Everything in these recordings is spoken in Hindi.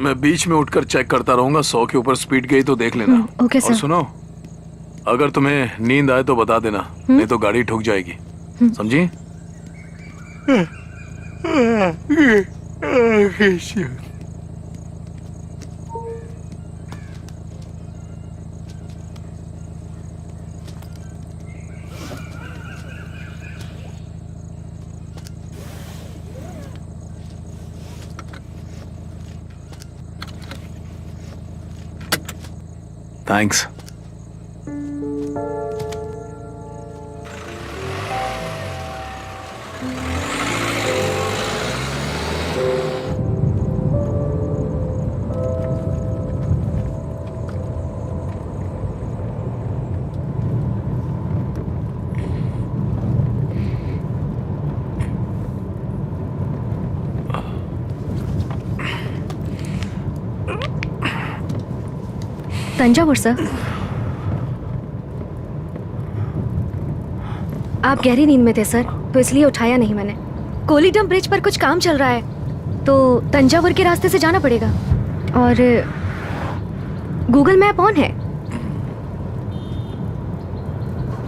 मैं बीच में उठकर चेक करता रहूंगा, 100 के ऊपर स्पीड गई तो देख लेना। Okay sir. और सुनो, अगर तुम्हें नींद आए तो बता देना, नहीं तो गाड़ी ठुक जाएगी, समझी? थैंक्स। तंजावुर सर। आप गहरी नींद में थे सर, तो इसलिए उठाया नहीं मैंने। कोलीडम ब्रिज पर कुछ काम चल रहा है, तो तंजावुर के रास्ते से जाना पड़ेगा। और गूगल मैप ऑन है।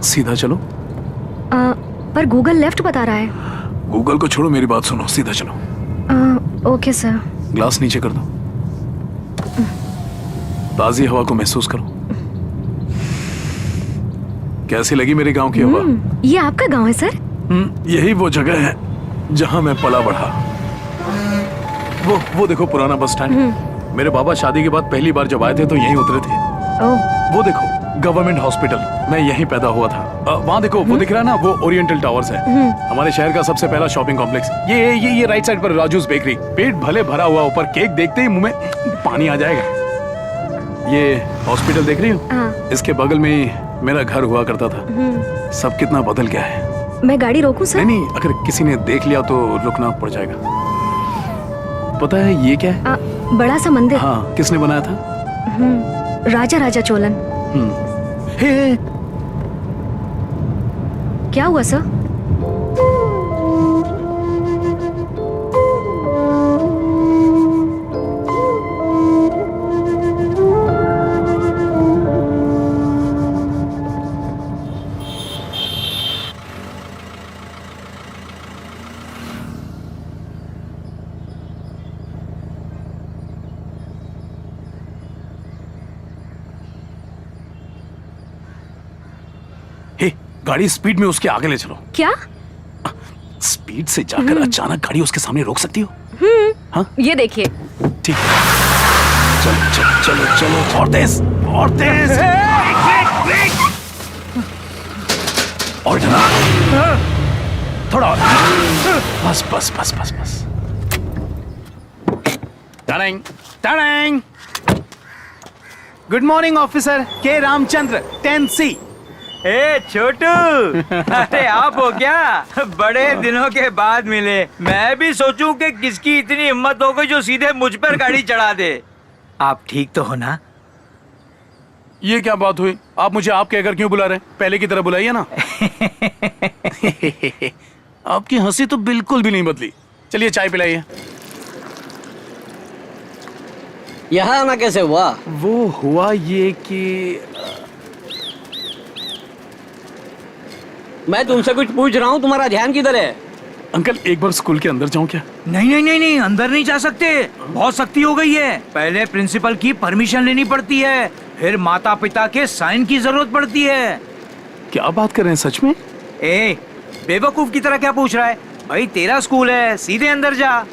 सीधा चलो। पर गूगल लेफ्ट बता रहा है। गूगल को छोड़ो, मेरी बात सुनो, सीधा चलो। Okay sir. ग्लास नीचे कर दो, ताजी हवा को महसूस करो। कैसी लगी मेरे गांव की हवा? ये आपका गांव है सर? यही वो जगह है जहां मैं पला बढ़ा। वो देखो पुराना बस स्टैंड। मेरे बाबा शादी के बाद पहली बार जब आए थे तो यहीं उतरे थे। वो देखो गवर्नमेंट हॉस्पिटल, मैं यहीं पैदा हुआ था। वहाँ देखो, वो दिख रहा है ना, वो ओरिएंटल टावर्स है। हमारे शहर का सबसे पहला शॉपिंग कॉम्प्लेक्स। ये राइट साइड पर राजूस बेकरी। पेट भले भरा हुआ, ऊपर केक देखते ही मुंह में पानी आ जाएगा। ये हॉस्पिटल देख रही हो? इसके बगल में ही मेरा घर हुआ करता था। सब कितना बदल गया है। मैं गाड़ी रोकूं सर? नहीं, अगर किसी ने देख लिया तो रुकना पड़ जाएगा। पता है ये क्या है? बड़ा सा मंदिर। हाँ, किसने बनाया था? राजा चोलन। हे, क्या हुआ सर? गाड़ी स्पीड में उसके आगे ले चलो। क्या? स्पीड से जाकर अचानक गाड़ी उसके सामने रोक सकती हो? हाँ? ये देखिए। ठीक है, चलो चलो चलो चलो, और तेज और तेज। और डरा, थोड़ा और। बस बस बस बस बस। टड़ेंग टड़ेंग। गुड मॉर्निंग ऑफिसर के रामचंद्र 10C। ए छोटू, अरे आप हो क्या? बड़े दिनों के बाद मिले। मैं भी सोचूं कि किसकी इतनी हिम्मत हो गई जो सीधे मुझ पर गाड़ी चढ़ा दे। आप ठीक तो हो ना? ये क्या बात हुई? आप मुझे आप कहकर क्यों बुला रहे हैं? पहले की तरह बुलाइए ना। आपकी हंसी तो बिल्कुल भी नहीं बदली। चलिए चाय पिलाइए। यहाँ आना कैसे हुआ? वो हुआ ये कि मैं तुमसे कुछ पूछ रहा हूँ, तुम्हारा ध्यान किधर है? अंकल, एक बार स्कूल के अंदर जाऊं क्या? नहीं नहीं नहीं नहीं, अंदर नहीं जा सकते। बहुत सख्ती हो गई है। पहले प्रिंसिपल की परमिशन लेनी पड़ती है, फिर माता पिता के साइन की जरूरत पड़ती है। क्या बात कर रहे हैं, सच में? ए, बेवकूफ की तरह क्या पूछ रहा है? भाई तेरा स्कूल है, सीधे अंदर जा।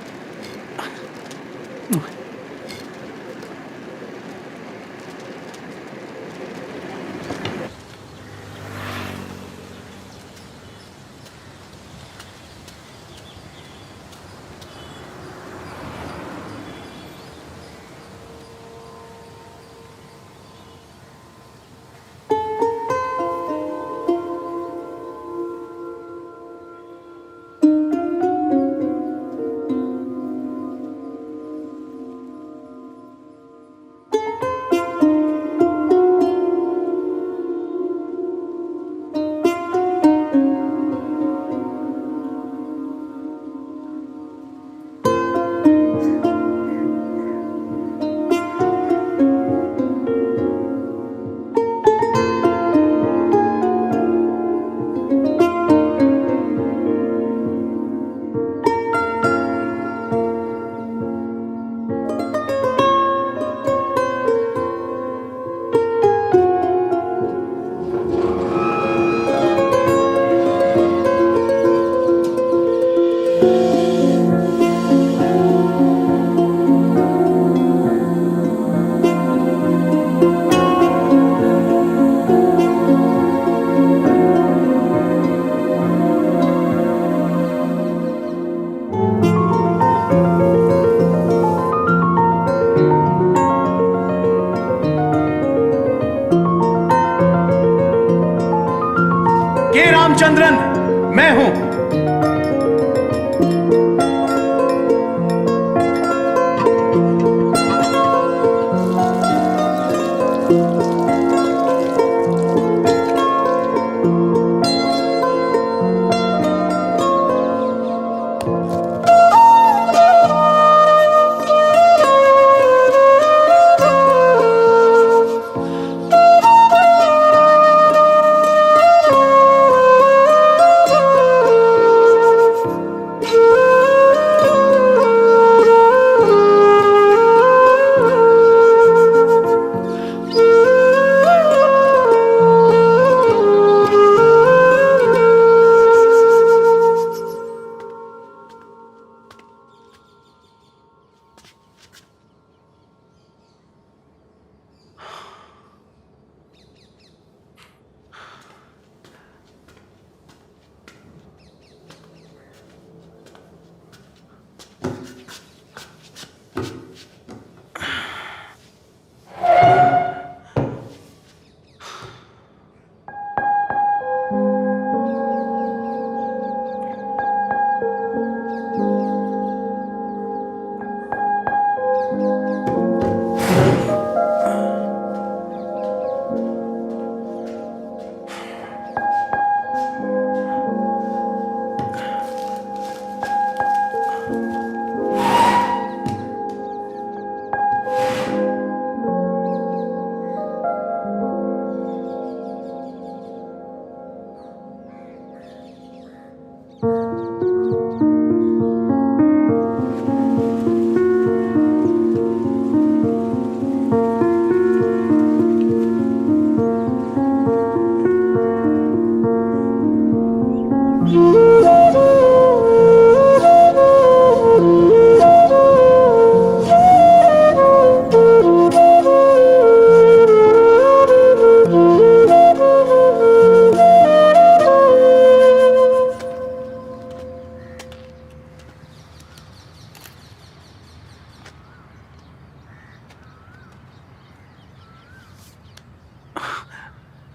चंद्रन मैं हूं।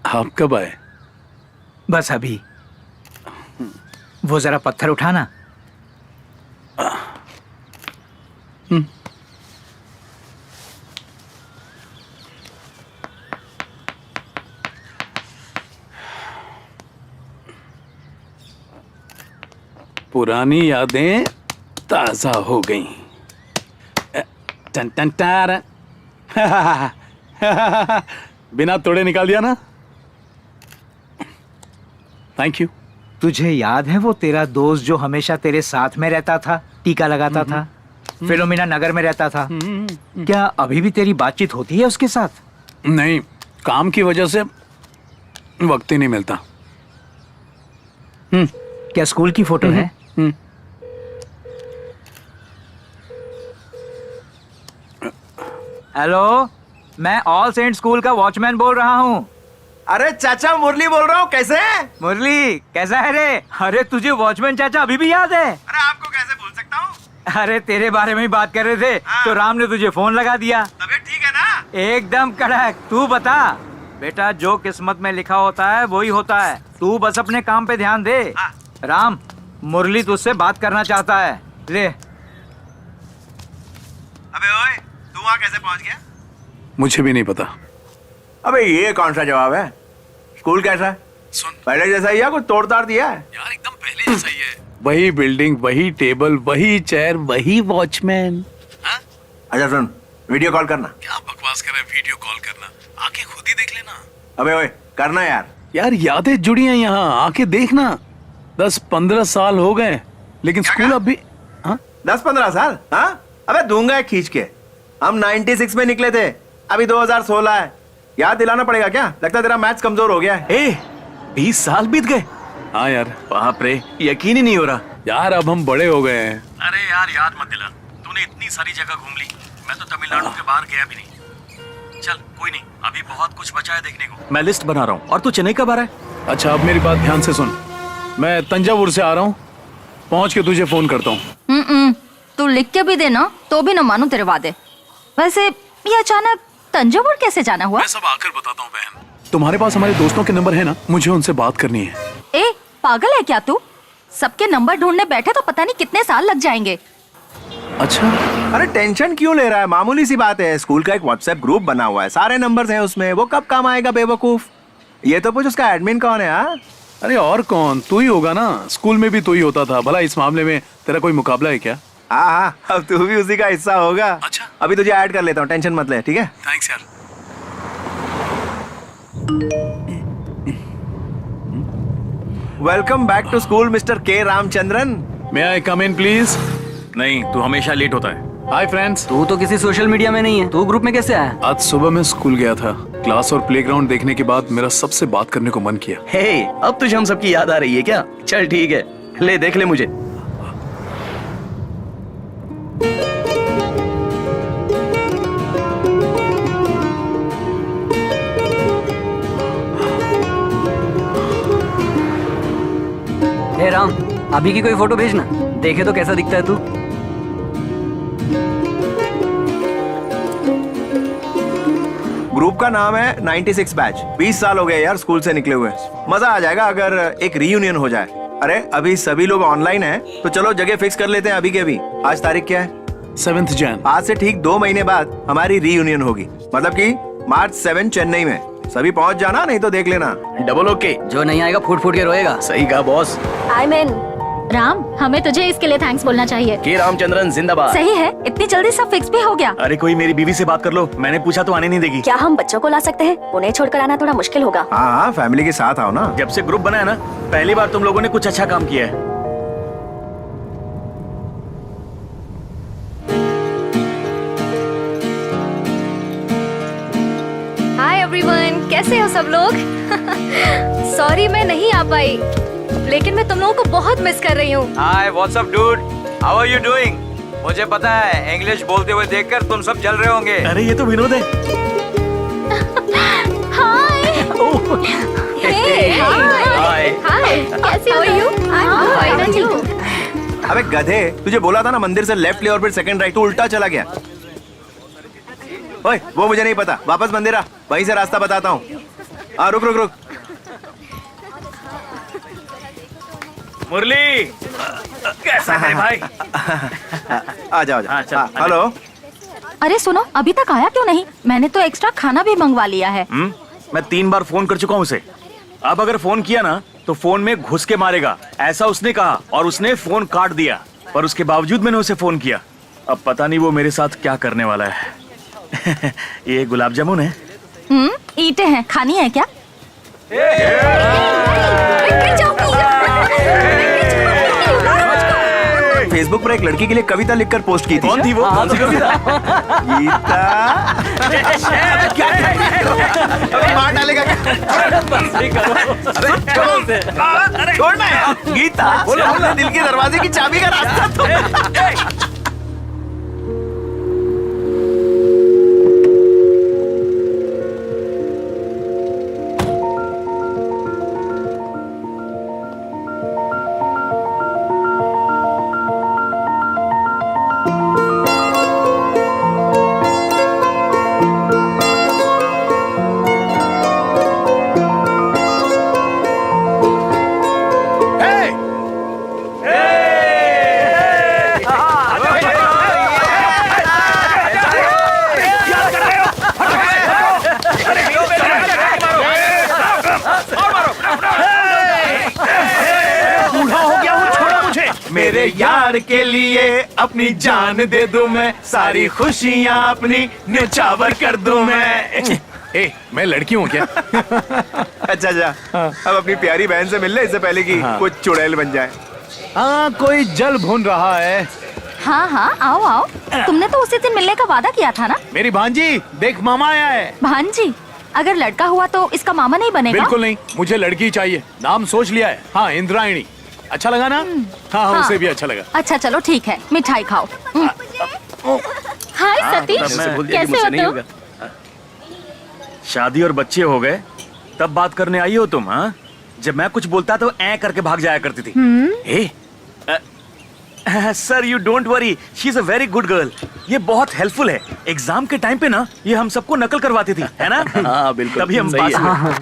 आप कब आए? बस अभी। वो जरा पत्थर उठाना। पुरानी यादें ताजा हो गई। टन टन टारा। बिना तोड़े निकाल दिया ना। Thank you. तुझे याद है वो तेरा दोस्त जो हमेशा तेरे साथ में रहता था, टीका लगाता था, फिलोमिना नगर में रहता था? क्या अभी भी तेरी बातचीत होती है उसके साथ? नहीं, काम की वजह से वक्त ही नहीं मिलता। क्या स्कूल की फोटो है? हेलो, मैं ऑल सेंट स्कूल का वॉचमैन बोल रहा हूँ। अरे चाचा, मुरली बोल रहा हूँ। कैसे हैं? मुरली कैसा है रे? अरे तुझे वॉचमैन चाचा अभी भी याद है? अरे आपको कैसे भूल सकता हूँ? अरे तेरे बारे में ही बात कर रहे थे तो राम ने तुझे फोन लगा दिया। तबीयत ठीक है ना? एकदम कड़क। तू बता बेटा, जो किस्मत में लिखा होता है वही होता है। तू बस अपने काम पे ध्यान दे। राम, मुरली तुझसे बात करना चाहता है। ले। अबे ओए, तू वहाँ कैसे पहुँच गया? मुझे भी नहीं पता। अबे ये कौन सा जवाब है? स्कूल कैसा है? सुन, पहले जैसा ही है? कुछ तोड़ ताड़ दिया है? यार एकदम पहले जैसा ही है। वही बिल्डिंग, वही टेबल, वही चेयर, वही वॉचमैन। अच्छा सुन, वीडियो कॉल करना। क्या बकवास कर रहे हैं? वीडियो कॉल करना? आके खुद ही देख लेना। अबे ओए, करना यार। यार यादें जुड़ी हैं यहाँ, आके देखना। 10-15 साल हो गए लेकिन स्कूल अब भी। 10-15 साल? हाँ, अबे दूंगा एक खींच के। हम 96 में निकले थे, अभी 2016 है। याद दिलाना पड़ेगा क्या? लगता है तेरा मैथ्स कमजोर हो गया है। 20 साल बीत गए। हाँ यार, बाप रे, यकीन ही नहीं हो रहा। यार अब हम बड़े हो गए हैं। अरे यार, याद मत दिला। तूने इतनी सारी जगह घूम ली, मैं तो तमिलनाडु के बाहर गया भी नहीं। चल कोई नहीं, अभी बहुत कुछ बचा है देखने को। मैं लिस्ट बना रहा हूँ। और तू चेन्नई कब आ रहा है? अच्छा, अब मेरी बात ध्यान से सुन। मैं तंजावुर से आ रहा हूँ, पहुँच के तुझे फोन करता हूँ। तू लिख के भी देना तो भी न मानू तेरे वादे। वैसे ये अचानक तंजावुर कैसे जाना हुआ? मैं सब आकर बताता हूँ बहन। तुम्हारे पास हमारे दोस्तों के नंबर है ना? मुझे उनसे बात करनी है। ए पागल है क्या तू? सबके नंबर ढूंढने बैठे तो पता नहीं कितने साल लग जाएंगे। अच्छा, अरे टेंशन क्यों ले रहा है, मामूली सी बात है। स्कूल का एक व्हाट्सएप ग्रुप बना हुआ है, सारे नंबर्स हैं उसमें, वो कब काम आएगा बेवकूफ। ये तो पूछ उसका एडमिन कौन है। हाँ अरे और कौन, तू ही होगा ना। स्कूल में भी तू ही होता था। भला इस मामले में तेरा कोई मुकाबला है क्या? हाँ, अब तू भी उसी का हिस्सा होगा। अच्छा। अभी तुझे ऐड कर लेता हूँ, टेंशन मत ले, ठीक है। थैंक्स यार। Welcome back to school mister K Ramachandran. May I come in please? नहीं, तू हमेशा लेट होता है। Hi friends. तू तो किसी सोशल मीडिया में नहीं है, तू ग्रुप में कैसे आया? आज सुबह मैं स्कूल गया था। क्लास और प्लेग्राउंड देखने के बाद मेरा सबसे बात करने को मन किया। हे, अब तुझे हम सबकी याद आ रही है क्या? चल ठीक है, ले देख ले मुझे। हे राम, अभी की कोई फोटो भेजना, देखे तो कैसा दिखता है तू। ग्रुप का नाम है 96 बैच। 20 साल हो गए यार स्कूल से निकले हुए। मजा आ जाएगा अगर एक रीयूनियन हो जाए। अरे अभी सभी लोग ऑनलाइन हैं, तो चलो जगह फिक्स कर लेते हैं अभी के अभी। आज तारीख क्या है? 7th Jan। आज से ठीक 2 महीने बाद हमारी रीयूनियन होगी, मतलब कि March 7 चेन्नई में। सभी पहुंच जाना, नहीं तो देख लेना। Double okay. जो नहीं आएगा फूट फूट के रोएगा। सही कहा बॉस। आई मीन राम, हमें तुझे इसके लिए थैंक्स बोलना चाहिए। के रामचंद्रन जिंदाबाद। सही है, इतनी जल्दी सब फिक्स भी हो गया। अरे कोई मेरी बीवी से बात कर लो, मैंने पूछा तो आने नहीं देगी। क्या हम बच्चों को ला सकते हैं? उन्हें छोड़कर आना थोड़ा मुश्किल होगा। हाँ, फैमिली के साथ आओ ना। जब से ग्रुप बना है ना, पहली बार तुम लोगों ने कुछ अच्छा काम किया है। हाय एवरीवन, कैसे हो सब लोग? सॉरी मैं नहीं आ पाई, लेकिन मैं तुम लोगों को बहुत मिस कर रही हूँ। Hi, what's up dude? How are you doing? मुझे पता है इंग्लिश बोलते हुए देखकर तुम सब जल रहे होंगे। अरे ये तो विनोद है। हाय। हाय। हाय, कैसे हो यू? अबे गधे, तुझे बोला था ना मंदिर से लेफ्ट ले और फिर सेकंड राइट, तू उल्टा चला गया। ओए, वो मुझे नहीं पता, वापस मंदिर आ, वहीं से रास्ता बताता हूँ। हाँ, रुक रुक रुक। मुरली, कैसा है भाई? आ जाओ हाँ, चल, आ हेलो। अरे सुनो, अभी तक आया क्यों नहीं? मैंने तो एक्स्ट्रा खाना भी मंगवा लिया है। मैं 3 बार फोन कर चुका हूँ उसे। अब अगर फोन किया ना तो फोन में घुस के मारेगा, ऐसा उसने कहा, और उसने फोन काट दिया। पर उसके बावजूद मैंने उसे फोन किया। अब पता नहीं वो मेरे साथ क्या करने वाला है। ये गुलाब जामुन है। ईंटें हैं, खानी है क्या? फेसबुक पर एक लड़की के लिए कविता लिखकर पोस्ट की थी। कौन थी वो? कौन सी कविता? गीता। क्या अबे मार डालेगा क्या? अबे छोड़ना है। गीता, अपने दिल के दरवाजे की चाबी का रास्ता तो। मेरे यार के लिए अपनी जान दे दूं मैं, सारी खुशियां अपनी न्यौछावर कर दूं मैं। मैं लड़की हूँ क्या? अच्छा अच्छा, अब अपनी प्यारी बहन से मिल ले इससे पहले कि कुछ चुड़ैल बन जाए। हाँ, कोई जल भून रहा है। हाँ हाँ, आओ आओ। तुमने तो उसी दिन मिलने का वादा किया था ना? मेरी भांजी, देख मामा आया है। भांजी? अगर लड़का हुआ तो इसका मामा नहीं बनेगा? बिल्कुल नहीं, मुझे लड़की चाहिए। नाम सोच लिया है। हाँ, इंद्रायणी। अच्छा लगा ना? हाँ, हाँ। उसे भी अच्छा लगा। अच्छा चलो ठीक है, मिठाई खाओ। हाय सतीश, कैसे हो तुम? शादी और बच्चे हो गए तब बात करने आई हो तुम? हाँ, जब मैं कुछ बोलता तो ऐ करके भाग जाया करती थी। Sir you don't worry, she is a very good girl. ये बहुत हेल्पफुल है। एग्जाम के टाइम पे ना ये हम सबको नकल करवाती थी, है ना? हाँ बिल्कुल, तभी हम सही पास है। हुए।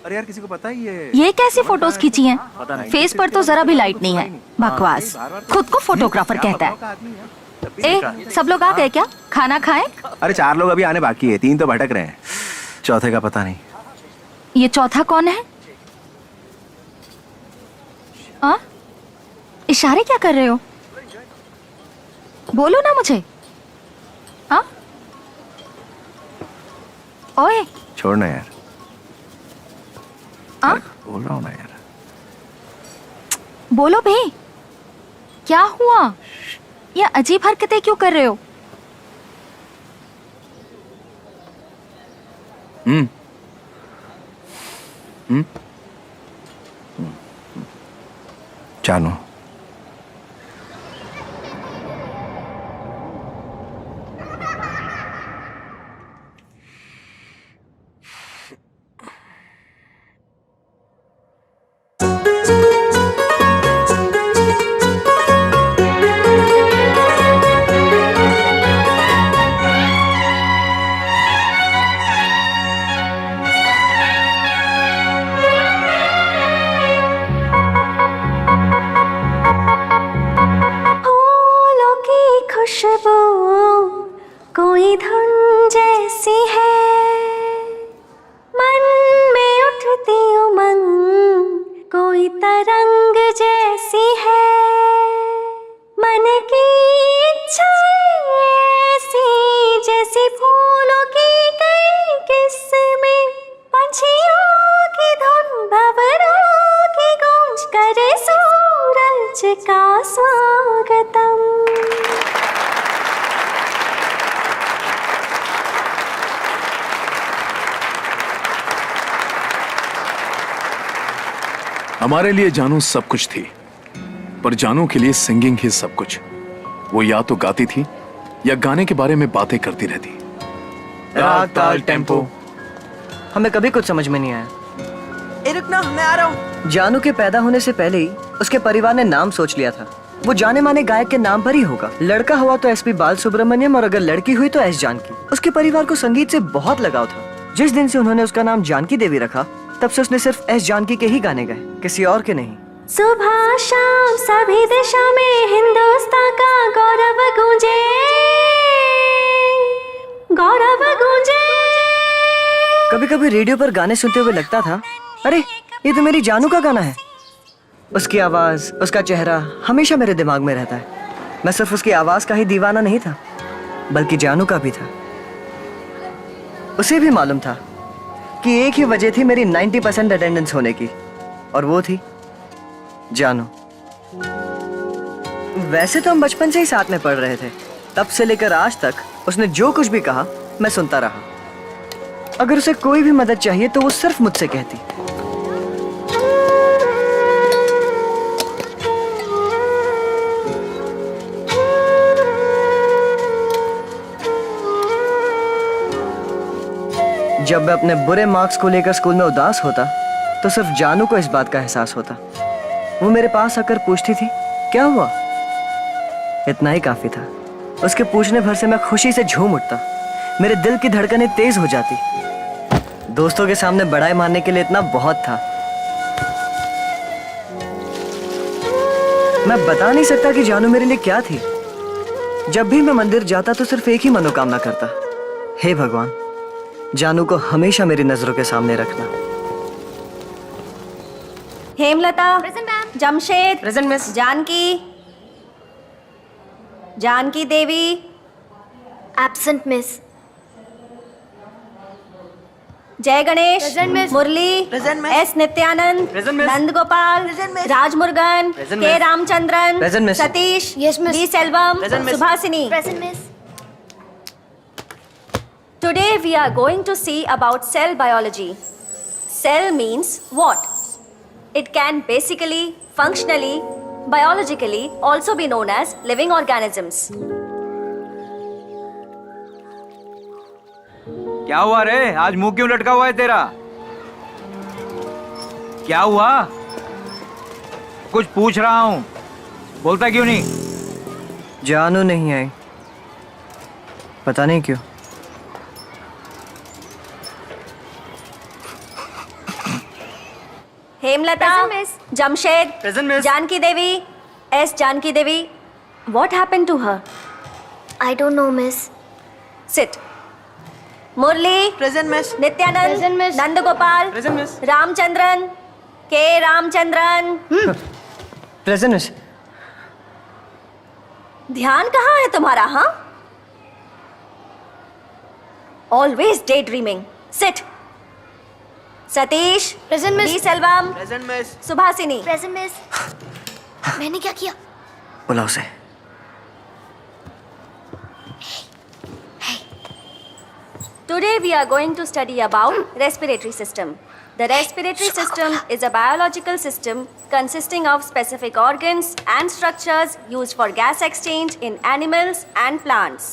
अरे यार किसी को पता ही है? ये कैसी फोटोज खींची हैं? फेस पर तो जरा भी लाइट नहीं है। बकवास। खुद को फोटोग्राफर कहता है। ए, सब लोग आ गए क्या? खाना खाएं? अरे 4 लोग अभी आने बाकी है, 3 तो भटक रहे हैं, चौथे का पता नहीं। ये चौथा कौन है? आ? इशारे क्या कर रहे हो? बोलो ना मुझे। हाँ? ओए। छोड़ना यार। आ? बोल रहा हूँ ना यार। बोलो बे। क्या हुआ? ये अजीब हरकतें क्यों कर रहे हो? जानू, फूलों की खुशबू कोई धुन जैसी है, मन में उठती उमंग कोई तरंग जैसी है, मन की इच्छा ऐसी जैसी फूलों की कई किस्में, पंछियों की धुन भंवरों की गूंज करे सूरज का स्वागतम। हमारे लिए जानू सब कुछ थी, पर जानू के लिए सिंगिंग ही सब कुछ। वो या तो गाती थी या गाने के बारे में बातें करती रहती। राग ताल टेम्पो हमें कभी कुछ समझ में नहीं आया। ए रुकना, मैं आ रहा हूँ। जानू के पैदा होने से पहले ही उसके परिवार ने नाम सोच लिया था। वो जाने माने गायक के नाम पर ही होगा। लड़का हुआ तो एसपी बालसुब्रमण्यम और अगर लड़की हुई तो एस जानकी। उसके परिवार को संगीत से बहुत लगाव था। जिस दिन से उन्होंने उसका नाम जानकी देवी रखा, तब से उसने सिर्फ एस जानकी के ही गाने गाए, किसी और के नहीं। सुबह शाम सभी दिशा में हिंदुस्तान का गौरव गूंजे, गौरव गूंजे। कभी कभी रेडियो पर गाने सुनते हुए लगता था, अरे ये तो मेरी जानू का गाना है। उसकी आवाज, उसका चेहरा हमेशा मेरे दिमाग में रहता है। मैं सिर्फ उसकी आवाज का ही दीवाना नहीं था, बल्कि जानू का भी था। उसे भी मालूम था कि एक ही वजह थी मेरी 90% अटेंडेंस होने की, और वो थी जानू। वैसे तो हम बचपन से ही साथ में पढ़ रहे थे। तब से लेकर आज तक उसने जो कुछ भी कहा मैं सुनता रहा। अगर उसे कोई भी मदद चाहिए तो वो सिर्फ मुझसे कहती। जब मैं अपने बुरे मार्क्स को लेकर स्कूल में उदास होता, तो सिर्फ जानू को इस बात का एहसास होता। वो मेरे पास आकर पूछती थी, क्या हुआ? इतना ही काफी था। उसके पूछने भर से मैं खुशी से झूम उठता। मेरे दिल की धड़कनें तेज हो जाती। दोस्तों के सामने बड़ाई मारने के लिए इतना बहुत था। मैं बता नहीं सकता कि जानू मेरे लिए क्या थी। जब भी मैं मंदिर जाता तो सिर्फ एक ही मनोकामना करता, हे भगवान, जानू को हमेशा मेरी नजरों के सामने रखना। Hemlata, Jamshed, present miss. Janaki, Janaki Devi, absent miss. Jai Ganesh, Murali, Present, miss. S Nityanand, Present, miss. Nand Gopal, Present, miss. Rajmurgan, Present, K miss. Ramachandran, Present, miss. Satish, Yes, miss. D Selvam, Present, miss. Subhasini. Today we are going to see about cell biology. Cell means what? It can basically, functionally, biologically also be known as living organisms. क्या हुआ रे? आज मुंह क्यों लटका हुआ है तेरा? क्या हुआ? कुछ पूछ रहा हूँ, बोलता क्यों नहीं? जानू नहीं आई, पता नहीं क्यों। Hemlata, Jamshed, Present, miss. Janaki Devi, S Janaki Devi. What happened to her? I don't know, miss. Sit. Murali, Present, miss. Nityanand, Present, miss. Nandagopal, Present, miss. Ramachandran, K Ramachandran. Present miss. ध्यान कहाँ है तुम्हारा? हाँ, always daydreaming. Sit. Satish, Present, miss. B Selvam, Present, miss. Subhashini. Present, miss. मैंने क्या किया? बुलाओ उसे। Today we are going to study about respiratory system. The respiratory system is a biological system consisting of specific organs and structures used for gas exchange in animals and plants.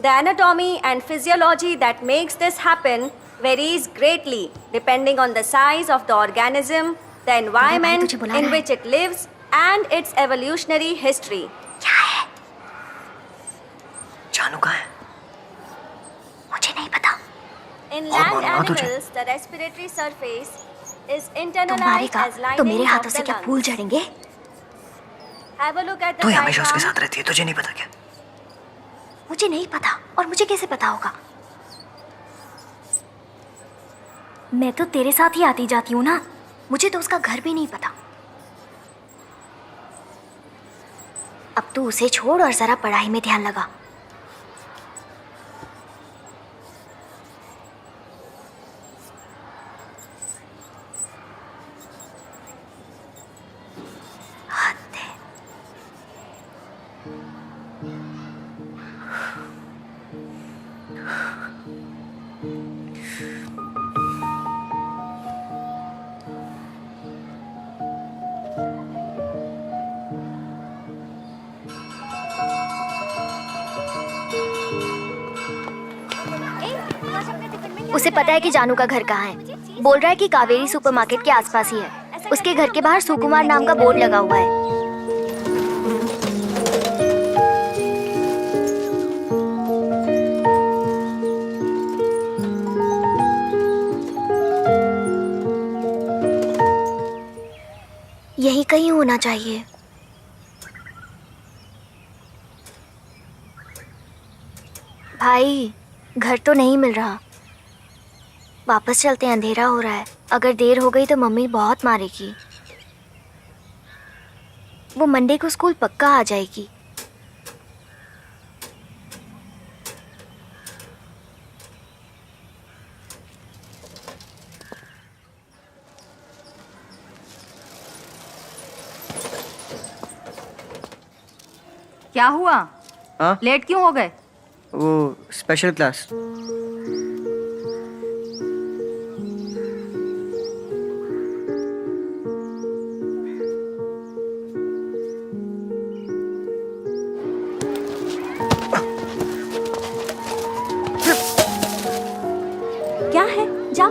The anatomy and physiology that makes this happen varies greatly depending on the size of the organism, the environment in which it lives, and its evolutionary history. जानू कहाँ है? मुझे नहीं पता. In और land मालूम है तुझे? animals, the respiratory surface is तुम internalized मारेगा as तो मेरे linings हाथों of से the क्या फूल lungs. झड़ेंगे? Have a look at the तू ही हमेशा उसके diagram. साथ रहती है, तुझे नहीं पता क्या? मुझे नहीं पता. और मुझे कैसे पता होगा? मैं तो तेरे साथ ही आती जाती हूँ ना. मुझे तो उसका घर भी नहीं पता. अब तू उसे छोड़ और जरा पढ़ाई में ध्यान लगा. हद है. उसे पता है कि जानू का घर कहाँ है. बोल रहा है कि कावेरी सुपरमार्केट के आसपास ही है. उसके घर के बाहर सुकुमार नाम का बोर्ड लगा हुआ है. यही कहीं होना चाहिए. भाई, घर तो नहीं मिल रहा. वापस चलते हैं, अंधेरा हो रहा है. अगर देर हो गई तो मम्मी बहुत मारेगी. वो मंडे को स्कूल पक्का आ जाएगी. क्या हुआ? हाँ? लेट क्यों हो गए? वो स्पेशल क्लास। क्या है? जा.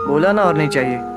बोला ना और नहीं चाहिए।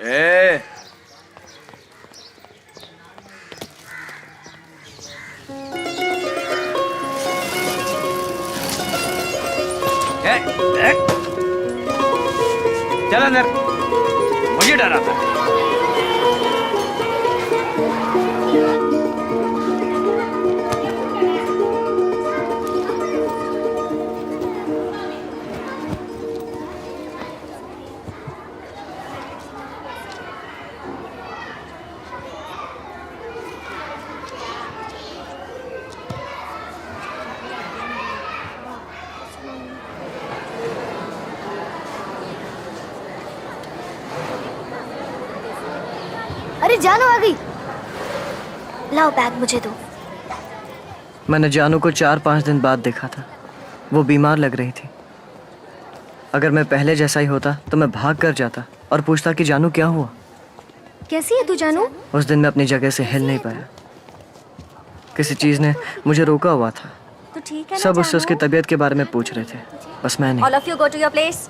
ए चल अंदर, मुझे डरा था। अरे जानू आ गई। लाओ बैग मुझे दो। मैंने जानू को 4-5 दिन बाद देखा था। वो बीमार लग रही थी। अगर मैं पहले जैसा ही होता तो मैं भाग कर जाता और पूछता कि जानू क्या हुआ। कैसी है तू जानू? उस दिन मैं अपनी जगह से हिल नहीं पाया। किसी चीज ने मुझे रोका हुआ था। तो ठीक है ना सब उससे जानू? उसकी तबीयत के बारे में पूछ रहे थे, बस मैं नहीं। All of you go to your place.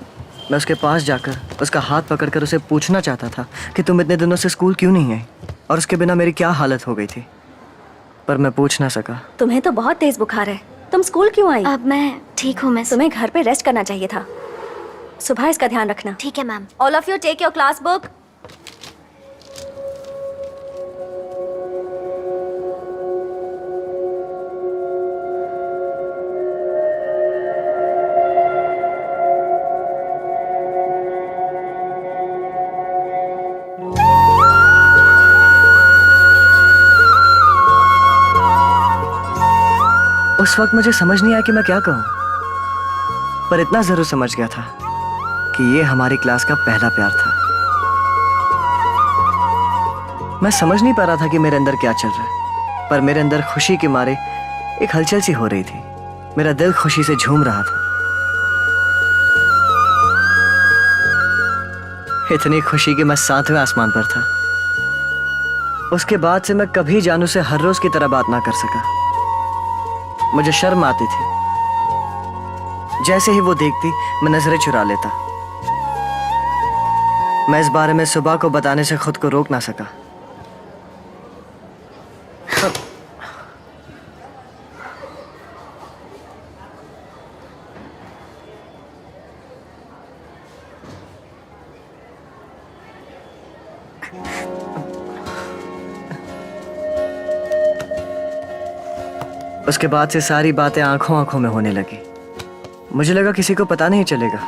मैं उसके पास जाकर उसका हाथ पकड़कर उसे पूछना चाहता था कि तुम इतने दिनों से स्कूल क्यों नहीं आई और उसके बिना मेरी क्या हालत हो गई थी, पर मैं पूछ ना सका। तुम्हें तो बहुत तेज बुखार है, तुम स्कूल क्यों आई? अब मैं ठीक हूँ। मैं तुम्हें घर पे रेस्ट करना चाहिए था। सुबह इसका ध्यान रखना। ठीक है ma'am. All of you take your class book. उस वक्त मुझे समझ नहीं आया कि मैं क्या कहूँ, पर इतना जरूर समझ गया था कि ये हमारी क्लास का पहला प्यार था। मैं समझ नहीं पा रहा था कि मेरे अंदर क्या चल रहा है, पर मेरे अंदर खुशी के मारे एक हलचल सी हो रही थी। मेरा दिल खुशी से झूम रहा था। इतनी खुशी कि मैं 7वें आसमान पर था। उसके बाद से मैं कभी जानू से हर रोज की तरह बात ना कर सका। मुझे शर्म आती थी। जैसे ही वो देखती मैं नजरें चुरा लेता। मैं इस बारे में सुबह को बताने से खुद को रोक ना सका। उसके बाद से सारी बातें आंखों आंखों में होने लगी। मुझे लगा किसी को पता नहीं चलेगा,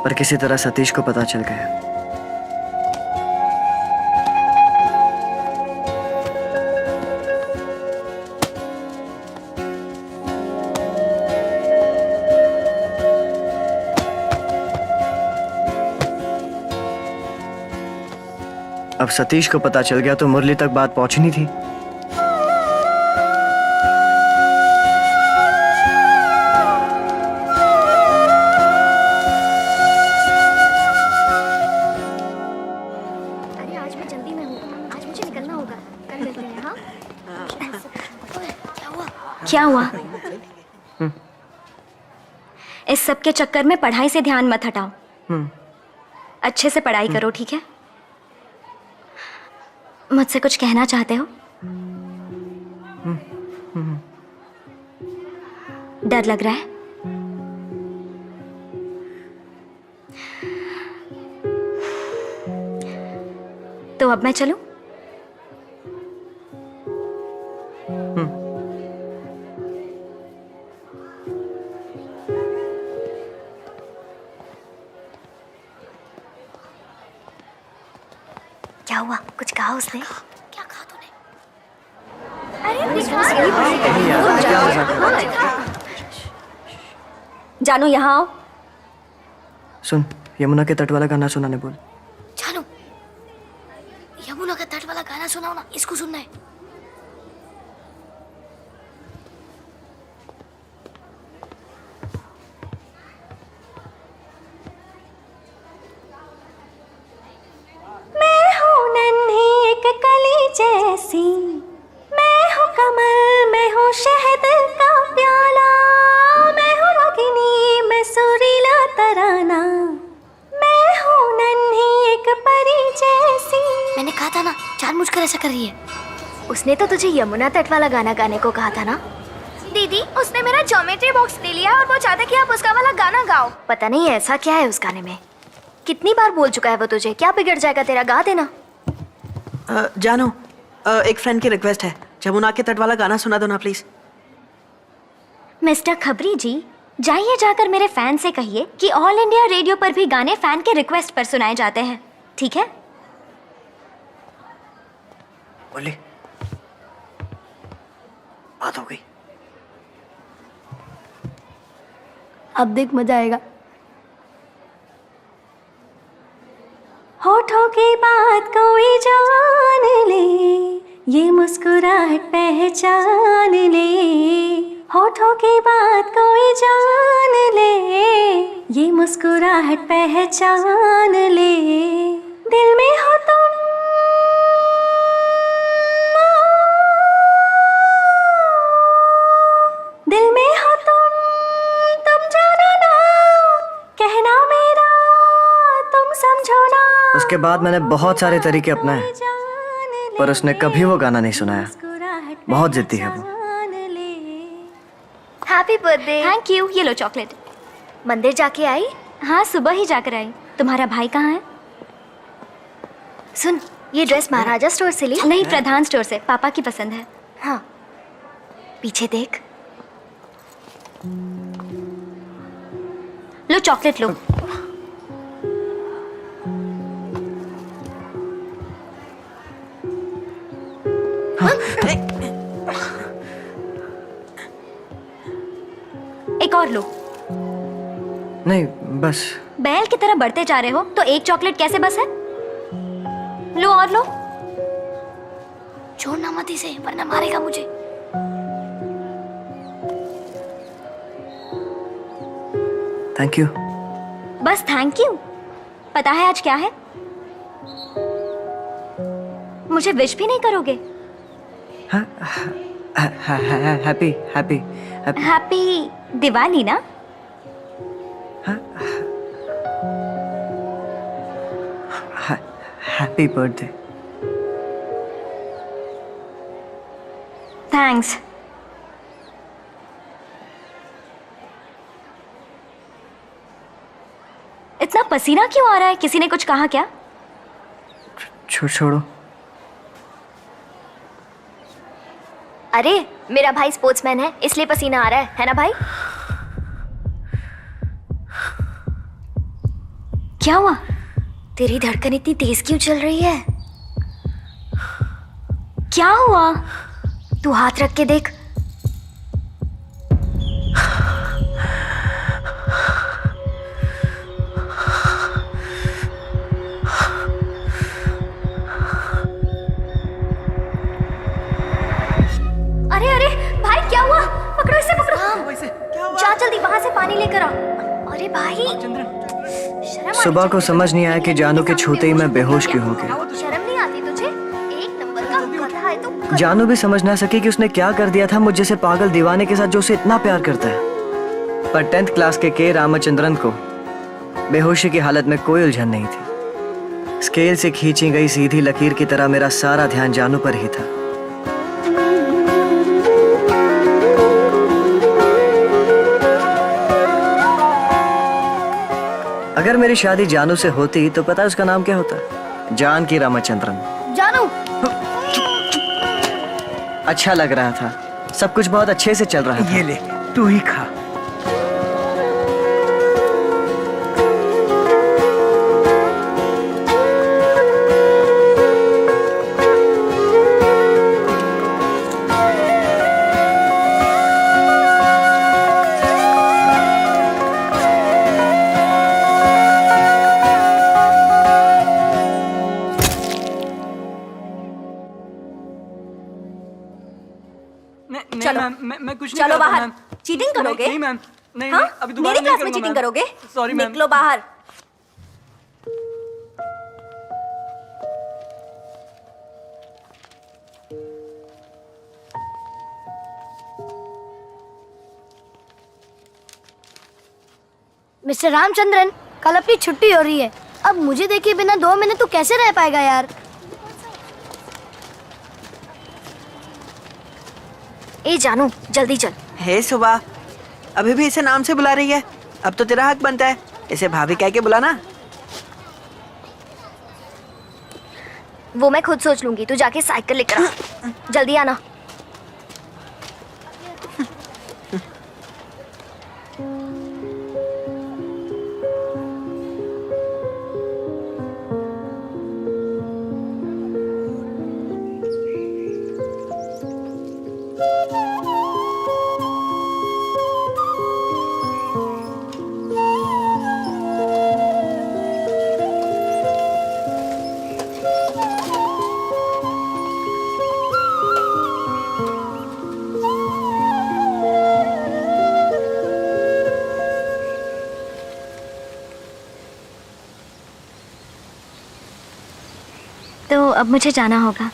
पर किसी तरह सतीश को पता चल गया। अब सतीश को पता चल गया तो मुरली तक बात पहुंचनी थी। क्या हुआ? इस सब के चक्कर में पढ़ाई से ध्यान मत हटाओ। अच्छे से पढ़ाई करो, ठीक है? मुझसे कुछ कहना चाहते हो? डर लग रहा है? तो अब मैं चलूं? क्या हुआ? कुछ कहा उसने? क्या कहा तूने? जानू यहाँ आओ। सुन, यमुना के तट वाला गाना सुनाने बोल। जानू, यमुना का तट वाला गाना सुनाओ ना, इसको सुनना है। जैसी मैं हूँ कमल, मैं हूँ शहद का प्याला, मैं हूँ रागिनी, मैं सुरीला तराना, मैं हूँ नन्ही एक परी जैसी। मैंने कहा था ना, जानबूझकर ऐसा कर रही है। उसने तो तुझे यमुना तट वाला गाना गाने को कहा था ना? दीदी, उसने मेरा ज्योमेट्री बॉक्स ले लिया और वो चाहता कि आप उसका वाला गाना गाओ। पता नहीं ऐसा क्या है उस गाने में। कितनी बार बोल चुका है वो तुझे, क्या बिगड़ जाएगा तेरा, गा देना। जानू, एक फ्रेंड की रिक्वेस्ट है, जमुना के तट वाला गाना सुना दो ना प्लीज। मिस्टर खबरी जी, जाइए जाकर मेरे फैन से कहिए कि ऑल इंडिया रेडियो पर भी गाने फैन के रिक्वेस्ट पर सुनाए जाते हैं, ठीक है? बोली, बात हो गई। अब देख मजा आएगा। होठों की बात कोई जो मुस्कुराहट पहचान ले, होठों की बात कोई जान ले, ये मुस्कुराहट पहचान ले, दिल में हो तुम, दिल में हो तुम जानो ना, कहना मेरा तुम समझो ना। उसके बाद मैंने बहुत सारे तरीके अपनाए, पर उसने कभी वो गाना नहीं सुनाया। बहुत जिद्दी है वो। Happy birthday. Thank you. ये लो चॉकलेट। मंदिर जाके आई? हाँ, सुबह ही जाकर आई। तुम्हारा भाई कहाँ है? सुन, ये ड्रेस महाराजा स्टोर से ली? नहीं, प्रधान स्टोर से। पापा की पसंद है। हाँ, पीछे देख। लो चॉकलेट लो। एक और लो। नहीं, बस। बैल की तरह बढ़ते जा रहे हो तो एक चॉकलेट कैसे बस है? लो और लो। छोड़ना मत इसे, वरना मारेगा मुझे। Thank you. बस थैंक यू? पता है आज क्या है? मुझे विश भी नहीं करोगे? Happy happy happy happy Diwali ना? Happy birthday. थैंक्स। इतना पसीना क्यों आ रहा है? किसी ने कुछ कहा क्या? छोड़ो। अरे, मेरा भाई स्पोर्ट्समैन है, इसलिए पसीना आ रहा है ना भाई? क्या हुआ? तेरी धड़कन इतनी तेज क्यों चल रही है? क्या हुआ? तू हाथ रख के देख। अरे अरे भाई, क्या हुआ? पकड़ो इसे, पकड़ो। जा जल्दी वहां से पानी लेकर आ। अरे भाई, शर्म आनी सुबह को चाहिए। समझ नहीं आया कि जानू के छूते ही मैं बेहोश क्यों हो गया। शर्म नहीं आती तुझे? एक नंबर का गधा है तू। जानू भी समझ ना सकी कि उसने क्या कर दिया था मुझ जैसे पागल दीवाने के साथ जो उसे इतना प्यार करता है। पर 10th क्लास के रामचंद्रन को बेहोशी की हालत में कोई उलझन नहीं थी। स्केल से खींची गई सीधी लकीर की तरह मेरा सारा ध्यान जानू पर ही था। अगर मेरी शादी जानू से होती तो पता है उसका नाम क्या होता? जानकी रामचंद्रन। जानू, अच्छा लग रहा था, सब कुछ बहुत अच्छे से चल रहा था। ये ले, तू ही खा। चलो, मैं कुछ चलो बाहर। चीटिंग करोगे? नहीं मैम, नहीं हाँ? अभी दोबारा मेरी नहीं क्लास में करूंगा, चीटिंग मैम। करोगे? Sorry ma'am. निकलो बाहर। मिस्टर रामचंद्रन, कल अपनी छुट्टी हो रही है। अब मुझे देखे बिना 2 महीने तू कैसे रह पाएगा यार? ए जानू, जल्दी चल। हे सुबह, अभी भी इसे नाम से बुला रही है? अब तो तेरा हक बनता है इसे भाभी कह के बुलाना। वो मैं खुद सोच लूंगी, तू जाके साइकिल लेकर आ। जल्दी आना। अब मुझे जाना होगा।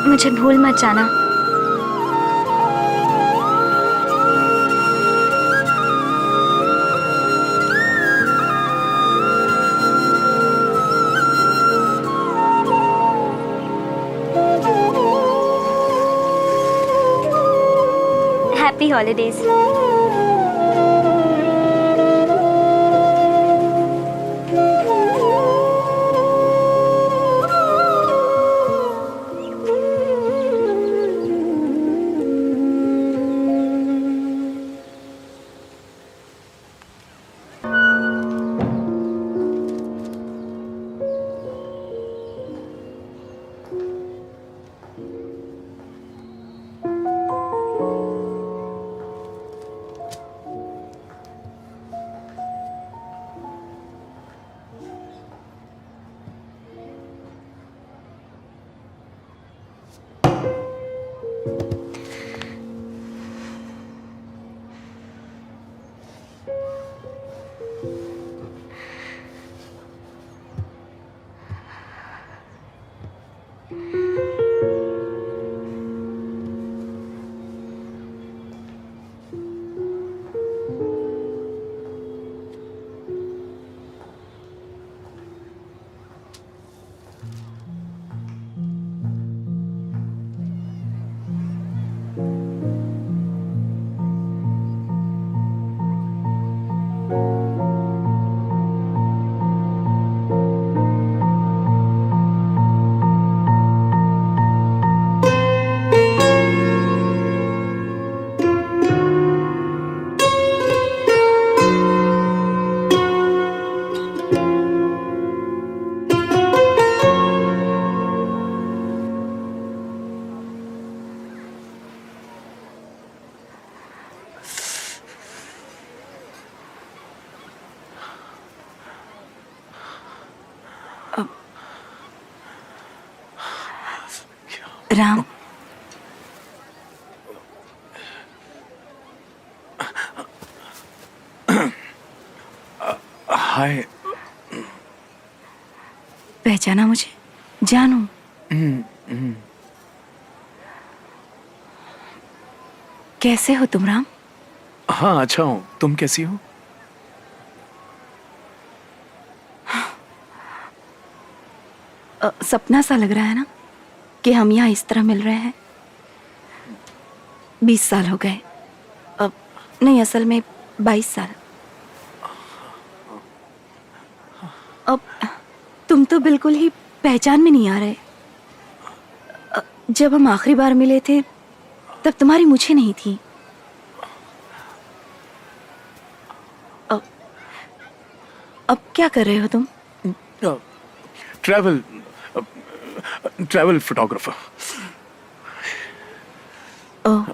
मुझे भूल मत जाना। Happy holidays. राम, हाय। पहचाना मुझे? जानू। कैसे हो तुम राम? हाँ अच्छा हूँ, तुम कैसी हो? सपना सा लग रहा है ना कि हम यहाँ इस तरह मिल रहे हैं। 20 साल हो गए। अब नहीं, असल में 22 साल। अब तुम तो बिल्कुल ही पहचान में नहीं आ रहे। जब हम आखिरी बार मिले थे तब तुम्हारी मुझे नहीं थी। अब क्या कर रहे हो तुम? Travel photographer. ओह,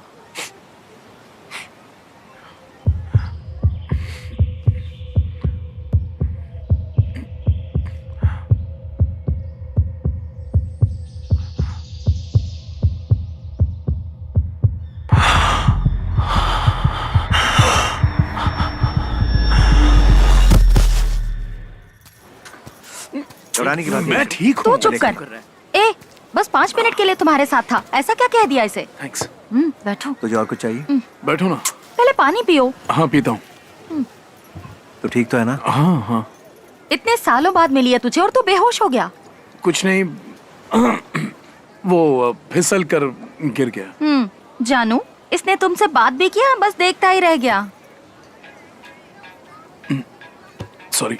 घबराने की बात मैं नहीं। ठीक तू हूँ। चुप कर। ए बस 5 मिनट के लिए तुम्हारे साथ था, ऐसा क्या कह दिया इसे? थैंक्स। बैठो, तुझे और कुछ चाहिए? बैठो ना। पहले पानी पियो। हाँ पीता हूँ। तो ठीक तो है ना? हाँ हाँ इतने सालों बाद मिली है तुझे और तू बेहोश हो गया। कुछ नहीं, वो फिसल कर गिर गया। जानू, इसने तुमसे बात भी किया, बस देखता ही रह गया। सॉरी।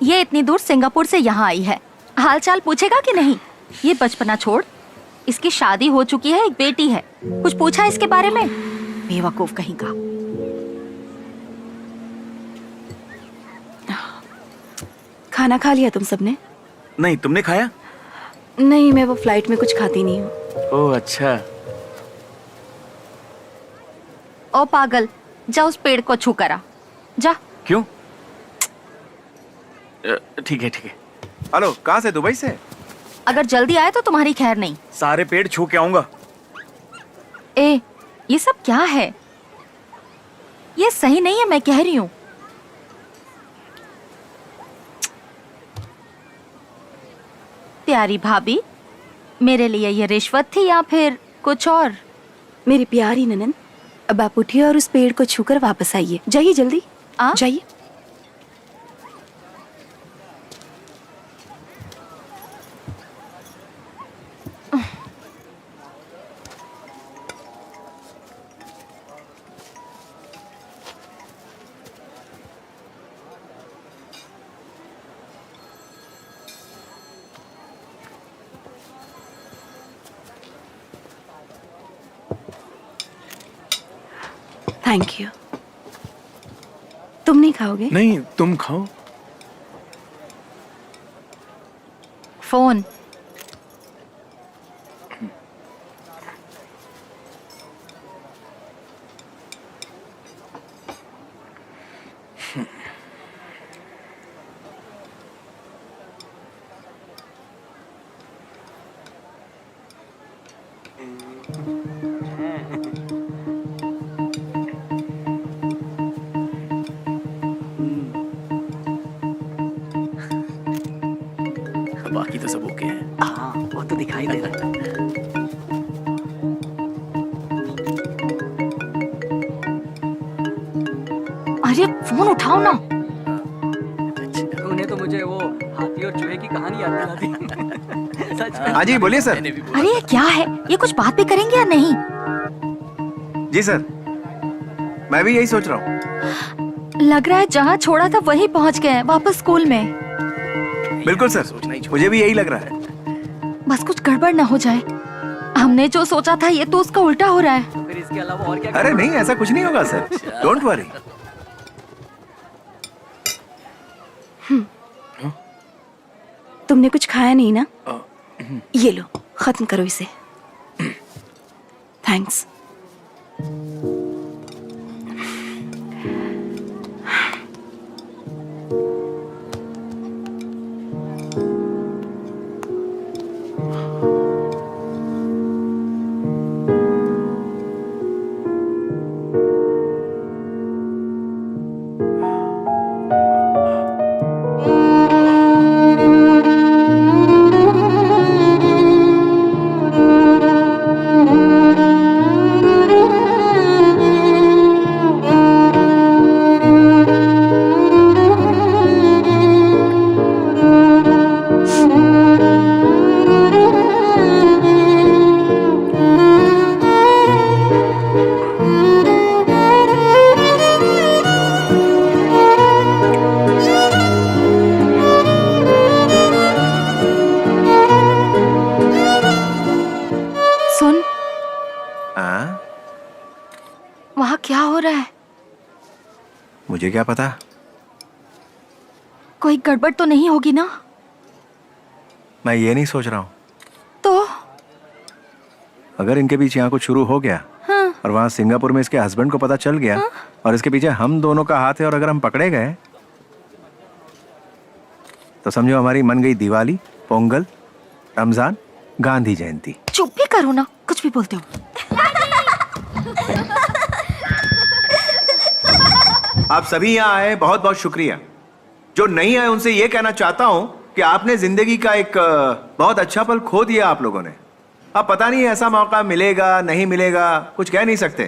ये इतनी दूर सिंगापुर से यहाँ आई है, हालचाल पूछेगा कि नहीं? ये बचपना छोड़, इसकी शादी हो चुकी है, एक बेटी है। कुछ पूछा इसके बारे में? बेवकूफ कहीं का। खाना खा लिया तुम सबने? नहीं, तुमने खाया? नहीं, मैं वो फ्लाइट में कुछ खाती नहीं हूँ। ओह अच्छा। ओ पागल, जा उस पेड़ को छू करा, जा। क्यों? ठीक है ठीक है। हेलो, कहाँ से? दुबई से? अगर जल्दी आए तो तुम्हारी खैर नहीं। सारे पेड़ छू के आऊंगा। ए, ये सब क्या है? ये सही नहीं है, मैं कह रही हूँ। प्यारी भाभी, मेरे लिए ये रिश्वत थी या फिर कुछ और? मेरी प्यारी ननन, अब आप उठिए और उस पेड़ को छूकर वापस आइए। जाइए जल्दी, जाइए। Thank you. तुम नहीं खाओगे? नहीं, तुम खाओ। फोन। बाकी तो सब ओके है। हाँ, वो तो दिखाई दे रहा है। अरे फोन उठाओ ना। तूने तो मुझे वो हाथी और चूहे की कहानी याद दिला दी। सच में। हाँ जी, बोलिए सर। अरे ये क्या है? ये कुछ बात भी करेंगे या नहीं? जी सर, मैं भी यही सोच रहा हूँ। लग रहा है जहाँ छोड़ा था वहीं पहुँच गए हैं, वापस स्कूल में। बिल्कुल सर, मुझे भी यही लग रहा है। बस कुछ गड़बड़ ना हो जाए। हमने जो सोचा था ये तो उसका उल्टा हो रहा है। फिर इसके अलावा और क्या? अरे नहीं, ऐसा कुछ नहीं होगा सर, डोंट वरी। तुमने कुछ खाया नहीं ना? ये लो, खत्म करो इसे। थैंक्स। वहाँ क्या हो रहा है? मुझे क्या पता। कोई गड़बड़ तो नहीं होगी ना? मैं ये नहीं सोच रहा हूँ। तो अगर इनके बीच यहाँ कुछ शुरू हो गया और वहाँ सिंगापुर में इसके हस्बैंड को पता चल गया और इसके पीछे हम दोनों का हाथ है और अगर हम पकड़े गए तो समझो हमारी मन गई दिवाली, पोंगल, रमजान, गांधी जयंती। चुप भी करो ना, कुछ भी बोलते हो। आप सभी यहाँ आए, बहुत बहुत शुक्रिया। जो नहीं आए उनसे ये कहना चाहता हूं कि आपने जिंदगी का एक बहुत अच्छा पल खो दिया आप लोगों ने। अब पता नहीं ऐसा मौका मिलेगा नहीं मिलेगा, कुछ कह नहीं सकते।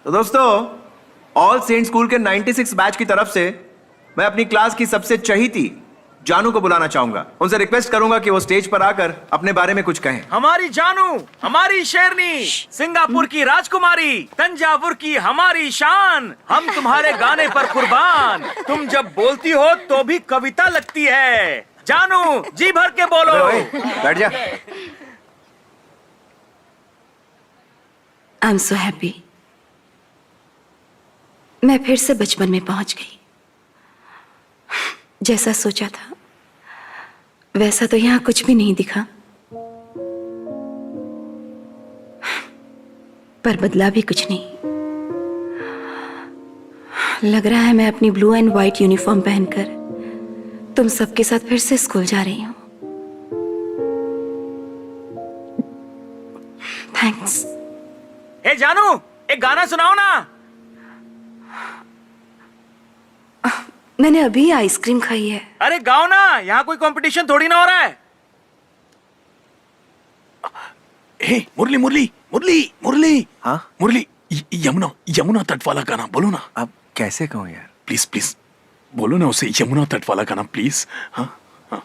तो दोस्तों, ऑल सेंट स्कूल के 96 बैच की तरफ से मैं अपनी क्लास की सबसे चहीती जानू को बुलाना चाहूंगा। उनसे रिक्वेस्ट करूंगा कि वो स्टेज पर आकर अपने बारे में कुछ कहें। हमारी जानू, हमारी शेरनी, सिंगापुर की राजकुमारी, तंजावुर की हमारी शान, हम तुम्हारे गाने पर कुर्बान। तुम जब बोलती हो तो भी कविता लगती है। जानू, जी भर के बोलो। बैठ जा। I am so happy. मैं फिर से बचपन में पहुंच गई। जैसा सोचा था वैसा तो यहाँ कुछ भी नहीं दिखा, पर बदला भी कुछ नहीं। लग रहा है मैं अपनी ब्लू एंड व्हाइट यूनिफॉर्म पहनकर तुम सबके साथ फिर से स्कूल जा रही हूँ। थैंक्स। ए जानू, एक गाना सुनाओ ना। मैंने अभी आइसक्रीम खाई है। अरे गाओ ना, यहाँ कोई कंपटीशन थोड़ी ना हो रहा है। हे मुरली मुरली मुरली मुरली, हाँ मुरली, यमुना यमुना तट वाला गाना बोलो ना। अब कैसे कहूँ यार? प्लीज प्लीज बोलो ना उसे, यमुना तट वाला गाना प्लीज। हाँ हाँ।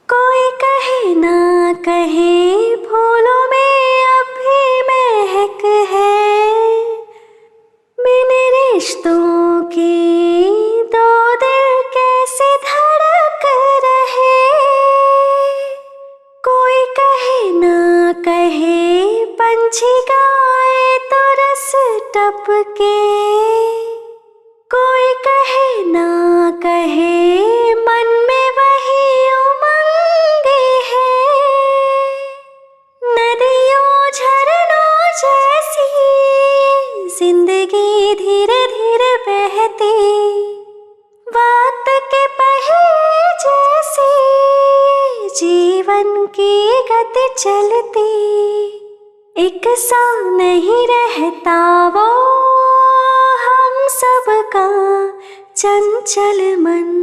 कोई कहे ना कहे फूलों में अब भी महक है, बिन रिश्तों की दो दिल कैसे धड़क रहे। कोई कहे ना कहे पंछी गाए तो रस टपके, कोई कहे ना कहे मन में वही उमंगे है। नदियों झरनों जैसी जिंदगी धीरे धीरे बहती, वक्त के पहिए जैसी जीवन की गति चलती। एक सा नहीं रहता वो हम सबका चंचल मन।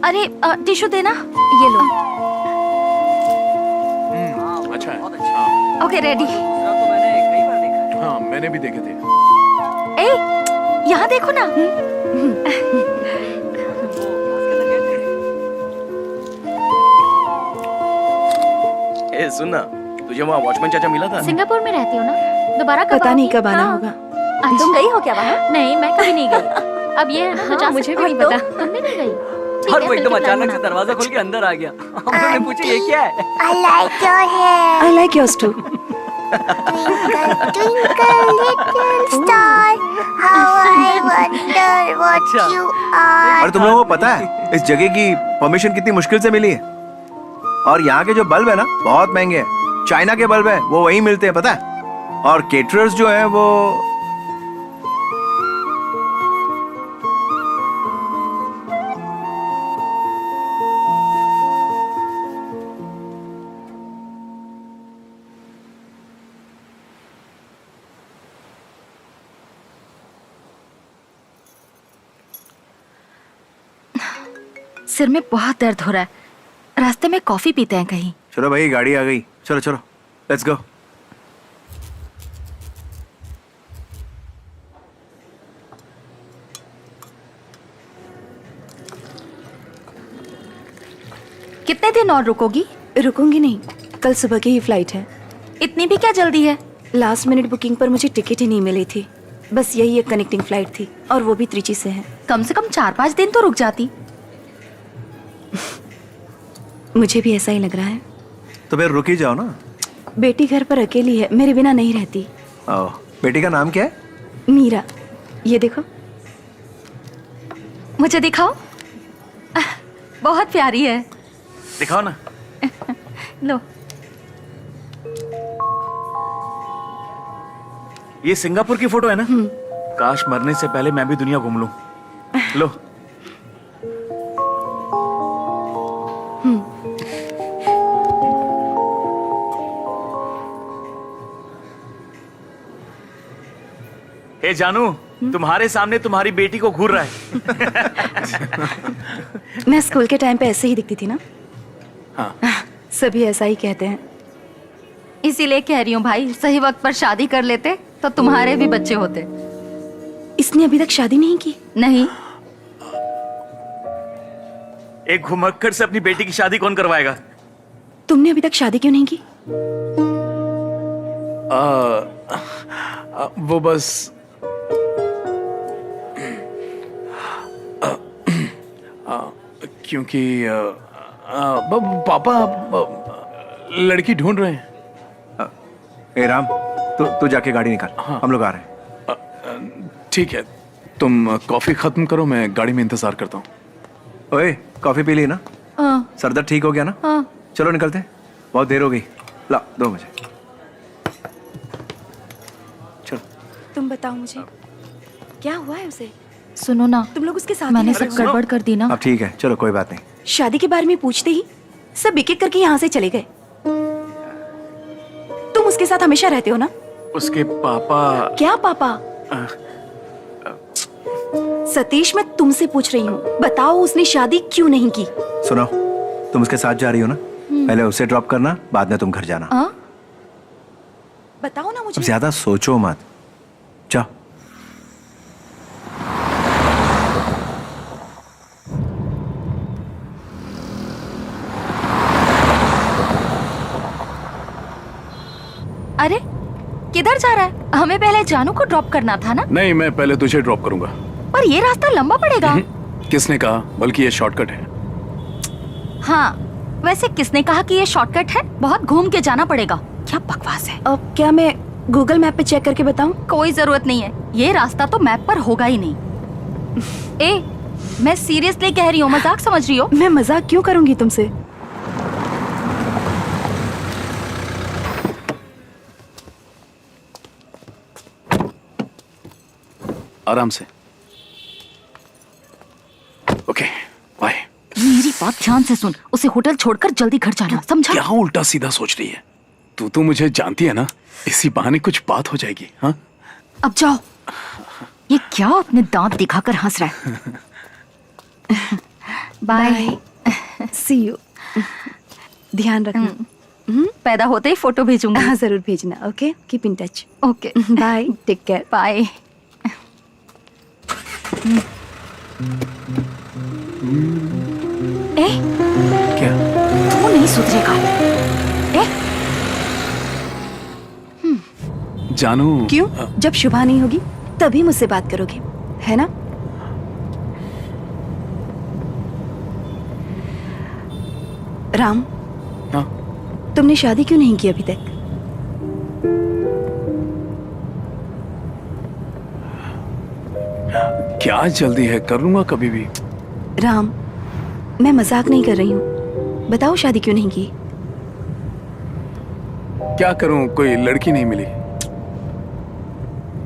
अरे टिश्यू देना, ये लो। अच्छा है। हाँ, ओके रेडी। हाँ मैंने भी देखे थे। ए, यहाँ देखो ना। ए सुन ना, तुझे वहाँ वॉचमैन चाचा मिला था? सिंगापुर में रहती हो ना? दोबारा कब पता नहीं आओगी? कब आना हाँ। होगा। तुम गई हो क्या वहाँ? नहीं, मैं कभी नहीं गई। अब ये है ना, तो जा मुझे सकते भी हो। नहीं पता। तुम भी नहीं गई? ठीक और है, वो एकदम बिल्कुल अचानक आना। से दरवाजा खोल के अंदर आ गया। हमने पूछा ये क्या है? I like your hair. I like yours too. Twinkle little star, how I wonder what you are. और तुम लोगों को पता है इस जगह की परमिशन कितनी मुश्किल से मिली है? और यहाँ के जो बल्ब है ना बहुत महंगे हैं। चाइना के बल्ब है वो वहीं मिलते हैं, पता है? और केटरर्स जो हैं वो सिर में बहुत दर्द हो रहा है। रास्ते में कॉफी पीते हैं कहीं। चलो भाई गाड़ी आ गई, चलो चलो लेट्स गो। कितने दिन और रुकोगी? रुकूंगी नहीं, कल सुबह की ही फ्लाइट है। इतनी भी क्या जल्दी है? लास्ट मिनट बुकिंग पर मुझे टिकट ही नहीं मिली थी। बस यही एक कनेक्टिंग फ्लाइट थी और वो भी त्रिची से है। कम से कम 4-5 दिन तो रुक जाती। मुझे भी ऐसा ही लग रहा है। तो फिर रुक ही जाओ ना। बेटी घर पर अकेली है, मेरे बिना नहीं रहती। आओ, बेटी का नाम क्या है? मीरा, ये देखो। मुझे दिखाओ। बहुत प्यारी है। दिखाओ ना। लो। ये सिंगापुर की फोटो है ना? काश मरने से पहले मैं भी दुनिया घूम लूं। लो। हे जानू, तुम्हारे सामने तुम्हारी बेटी को घूर रहा है। मैं स्कूल के टाइम पे ऐसे ही दिखती थी ना? हाँ। सभी ऐसा ही कहते हैं। इसीलिए कह रही हूँ भाई, सही वक्त पर शादी कर लेते तो तुम्हारे भी बच्चे होते। इसने अभी तक शादी नहीं की? नहीं। एक घुमक्कड़ से अपनी बेटी की शादी कौन करवाएगा? तुमने अभी तक शादी क्यों नहीं की? वो बस क्योंकि पापा लड़की ढूंढ रहे हैं। ए राम, तू जाके गाड़ी निकाल। हाँ। हम लोग आ रहे हैं। ठीक है, तुम कॉफी खत्म करो, मैं गाड़ी में इंतजार करता हूँ। ओए, कॉफी पी ली ना? हाँ। सर दर्द ठीक हो गया ना? हाँ। चलो निकलते हैं, बहुत देर हो गई। ला, दो मुझे। चलो। तुम बताओ मुझे, क्या हुआ है उसे? सुनो ना, तुम लोग उसके साथ मैंने ही सब रहते हो? गड़बड़ कर दी ना। अब ठीक है, चलो कोई बात नहीं। शादी के बारे में पूछते ही सब एक एक करके यहाँ से चले गए। तुम उसके साथ हमेशा रहते हो ना? उसके पापा। क्या पापा? सतीश, मैं तुमसे पूछ रही हूँ, बताओ उसने शादी क्यों नहीं की? सुनो, तुम उसके साथ जा रही हो ना? पहले उसे ड्रॉप करना, बाद में तुम घर जाना। बताओ ना अब मुझे। ज्यादा सोचो मत, जाओ। अरे किधर जा रहा है? हमें पहले जानू को ड्रॉप करना था ना? नहीं, मैं पहले तुझे ड्रॉप करूंगा। पर ये रास्ता लंबा पड़ेगा। किसने कहा? बल्कि ये शॉर्टकट है। हाँ, वैसे किसने कहा कि ये शॉर्टकट है? बहुत घूम के जाना पड़ेगा। क्या बकवास है। अब क्या मैं गूगल मैप पे चेक करके बताऊं? कोई जरूरत नहीं है, ये रास्ता तो मैप पर होगा ही नहीं। ए, मैं सीरियसली कह रही हूँ, मजाक समझ रही हो? मैं मजाक क्यों करूंगी तुमसे? आराम से। Okay, bye. मेरी बात ध्यान से सुन, उसे होटल छोड़कर जल्दी घर जाना, समझा? क्या उल्टा सीधा सोच रही है? तू तो मुझे जानती है ना, इसी बहाने कुछ बात हो जाएगी। हाँ, अब जाओ। ये क्या अपने दांत दिखाकर हंस रहा है? बाय। See you. ध्यान रखना। पैदा होते ही फोटो भेजूंगा। हाँ, जरूर भेजना। Okay, keep in touch. Okay, bye, take care. Bye. ए, क्या? तू नहीं सुधरेगा। ए, जानू। क्यों? जब शुभा नहीं होगी तभी मुझसे बात करोगे, है ना? राम, हाँ? तुमने शादी क्यों नहीं की अभी तक? क्या जल्दी है, कर लूंगा कभी भी। राम, मैं मजाक नहीं कर रही हूँ, बताओ शादी क्यों नहीं की? क्या करूं, कोई लड़की नहीं मिली।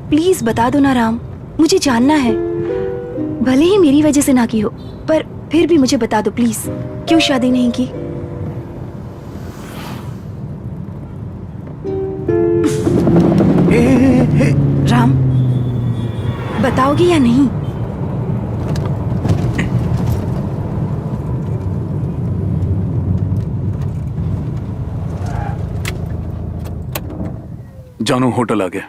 प्लीज बता दो ना राम, मुझे जानना है। भले ही मेरी वजह से ना की हो, पर फिर भी मुझे बता दो प्लीज, क्यों शादी नहीं की? राम, बताओगे या नहीं? जानू, होटल आ गया।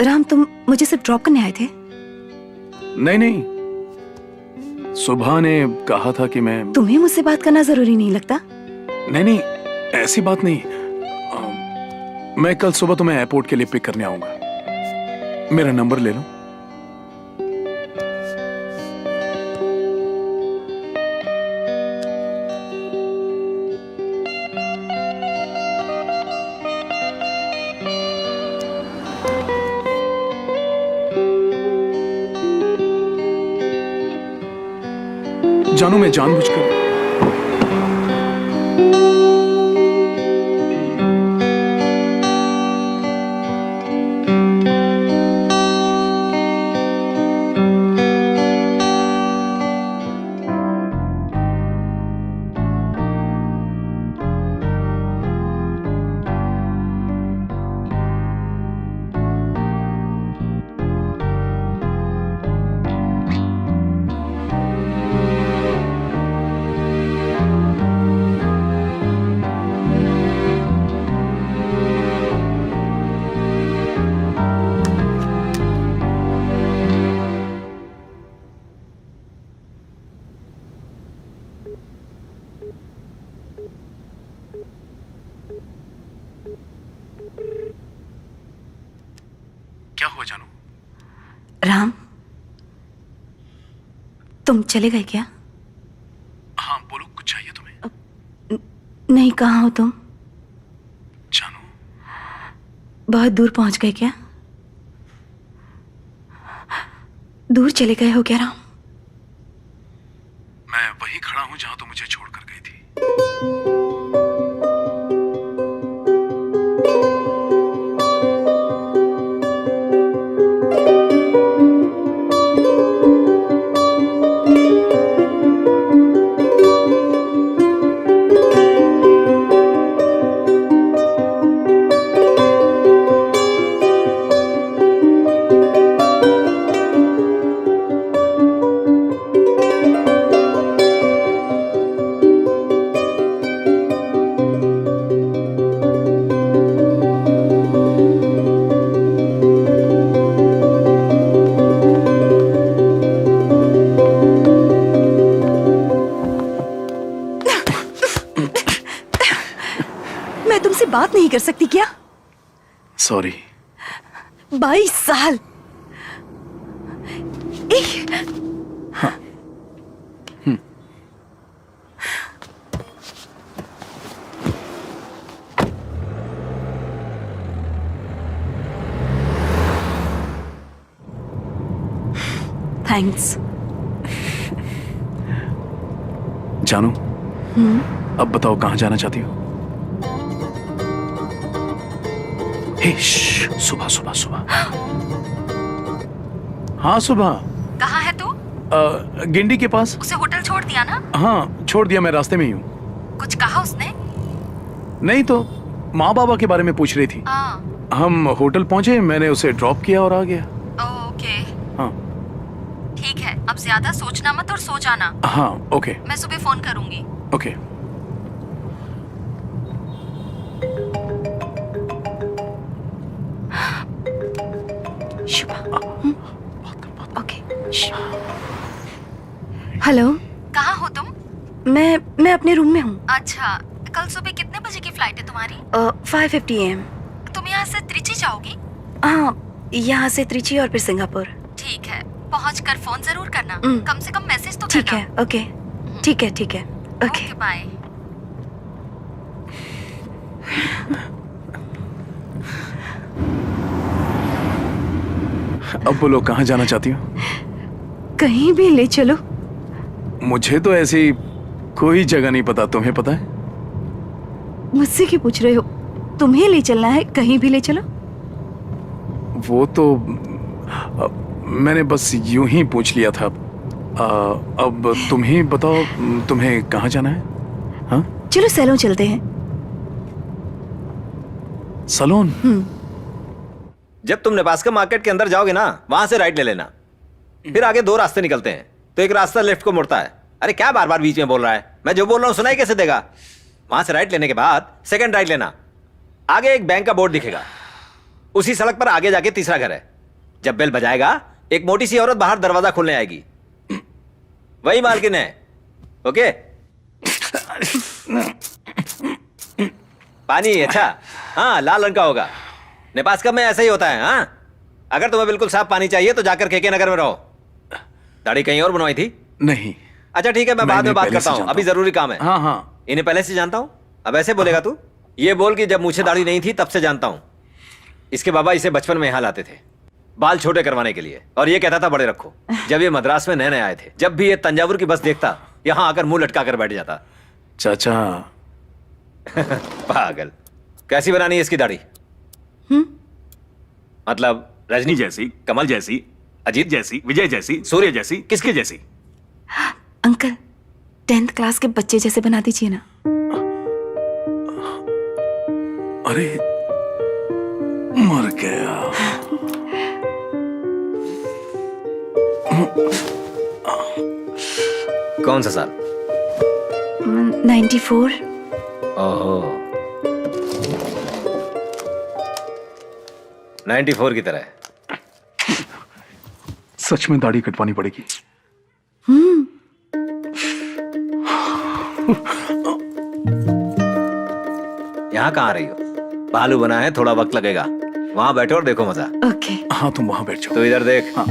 राम, तुम मुझे सिर्फ ड्रॉप करने आए थे? नहीं नहीं, सुबह ने कहा था कि मैं। तुम्हें मुझसे बात करना जरूरी नहीं लगता? नहीं नहीं, ऐसी बात नहीं। मैं कल सुबह तुम्हें एयरपोर्ट के लिए पिक करने आऊंगा। मेरा नंबर ले लो। जानू मैं जानबूझकर क्या हुआ जानू? राम, तुम चले गए क्या? हाँ बोलो, कुछ चाहिए तुम्हें? नहीं, कहाँ हो तुम? जानू बहुत दूर पहुंच गए क्या? दूर चले गए हो क्या राम? मैं वहीं खड़ा हूं जहां तुम मुझे छोड़कर गई थी। मैं तुमसे बात नहीं कर सकती क्या? सॉरी। 22 साल। थैंक्स। जानू अब बताओ कहाँ जाना चाहती हो? हे, सुबह सुबह सुबह। हाँ सुबह। कहाँ है तू? गिंडी के पास। उसे होटल छोड़ दिया ना? हाँ छोड़ दिया, मैं रास्ते में ही हूँ। कुछ कहा उसने? नहीं तो माँ बाबा के बारे में पूछ रही थी। हम होटल पहुंचे, मैंने उसे ड्रॉप किया और आ गया। ओके। हाँ ठीक है, अब ज्यादा सोचना मत और सो जाना। हाँ ओके। मैं सुबह फोन करूंगी। ओके। ओके। हेलो। कहाँ हो तुम? मैं अपने रूम में हूँ। अच्छा, कल सुबह कितने बजे की फ्लाइट है तुम्हारी? 5:50 AM। तुम यहाँ से त्रिची जाओगी? हाँ, यहाँ से त्रिची और फिर सिंगापुर। ठीक है, पहुँच कर फोन जरूर करना। कम से कम मैसेज तो ठीक करना। है। ओके ठीक है ठीक है। Okay bye. अब बोलो कहाँ जाना चाहती हो? कहीं भी ले चलो। मुझे तो ऐसी कोई जगह नहीं पता, तुम्हें पता है? मुझसे क्यों पूछ रहे हो? तुम्हें ले चलना है, कहीं भी ले चलो। वो तो मैंने बस यूं ही पूछ लिया था। अब तुम ही बताओ, तुम्हें कहाँ जाना है? हाँ चलो सैलून चलते हैं। सैलून? जब तुम नेब्रास्का मार्केट के अंदर जाओगे ना, वहां से राइट ले लेना। फिर आगे 2 रास्ते निकलते हैं, तो एक रास्ता लेफ्ट को मुड़ता है। अरे क्या बार बार बीच में बोल रहा है? मैं जो बोल रहा हूँ सुनाई कैसे देगा? वहां से राइट लेने के बाद सेकंड राइट लेना। आगे एक बैंक का बोर्ड दिखेगा, उसी सड़क पर आगे जाके तीसरा घर है। जब बेल बजाएगा, एक मोटी सी औरत बाहर दरवाजा खोलने आएगी, वही मालकिन है। ओके? पानी अच्छा, हाँ लाल रंग का होगा। नेब्रास्का में ऐसा ही होता है। हाँ, अगर तुम्हें बिल्कुल साफ पानी चाहिए तो जाकर केके नगर में रहो। दाढ़ी कहीं और बनवाई थी? नहीं। अच्छा ठीक है, मैं बाद में बात करता हूँ, अभी जरूरी काम है। हाँ हाँ। इन्हें पहले से जानता हूँ। अब ऐसे बोलेगा तू? ये बोल कि जब मुझे दाढ़ी नहीं थी तब से जानता हूँ। इसके बाबा इसे बचपन में यहाँ लाते थे बाल छोटे करवाने के लिए, और ये कहता था बड़े रखो। जब ये मद्रास में नए नए आए थे, जब भी ये तंजावुर की बस देखता यहाँ आकर मुंह लटका कर बैठ जाता। चाचा पागल। कैसी बनानी है इसकी दाढ़ी? मतलब रजनी जैसी, कमल जैसी, अजीत जैसी, विजय जैसी, सूर्य जैसी, किसकी जैसी? अंकल 10th क्लास के बच्चे जैसे बना दीजिए ना। अरे मर गया। कौन सा साल? 94। ओहो 94 की तरह। सच में दाढ़ी कटवानी पड़ेगी। यहाँ कहाँ रही हो? भालू बना है, थोड़ा वक्त लगेगा। वहां बैठो और देखो मजा। ओके। हाँ तुम वहां बैठ जाओ। तो इधर देख। हाँ।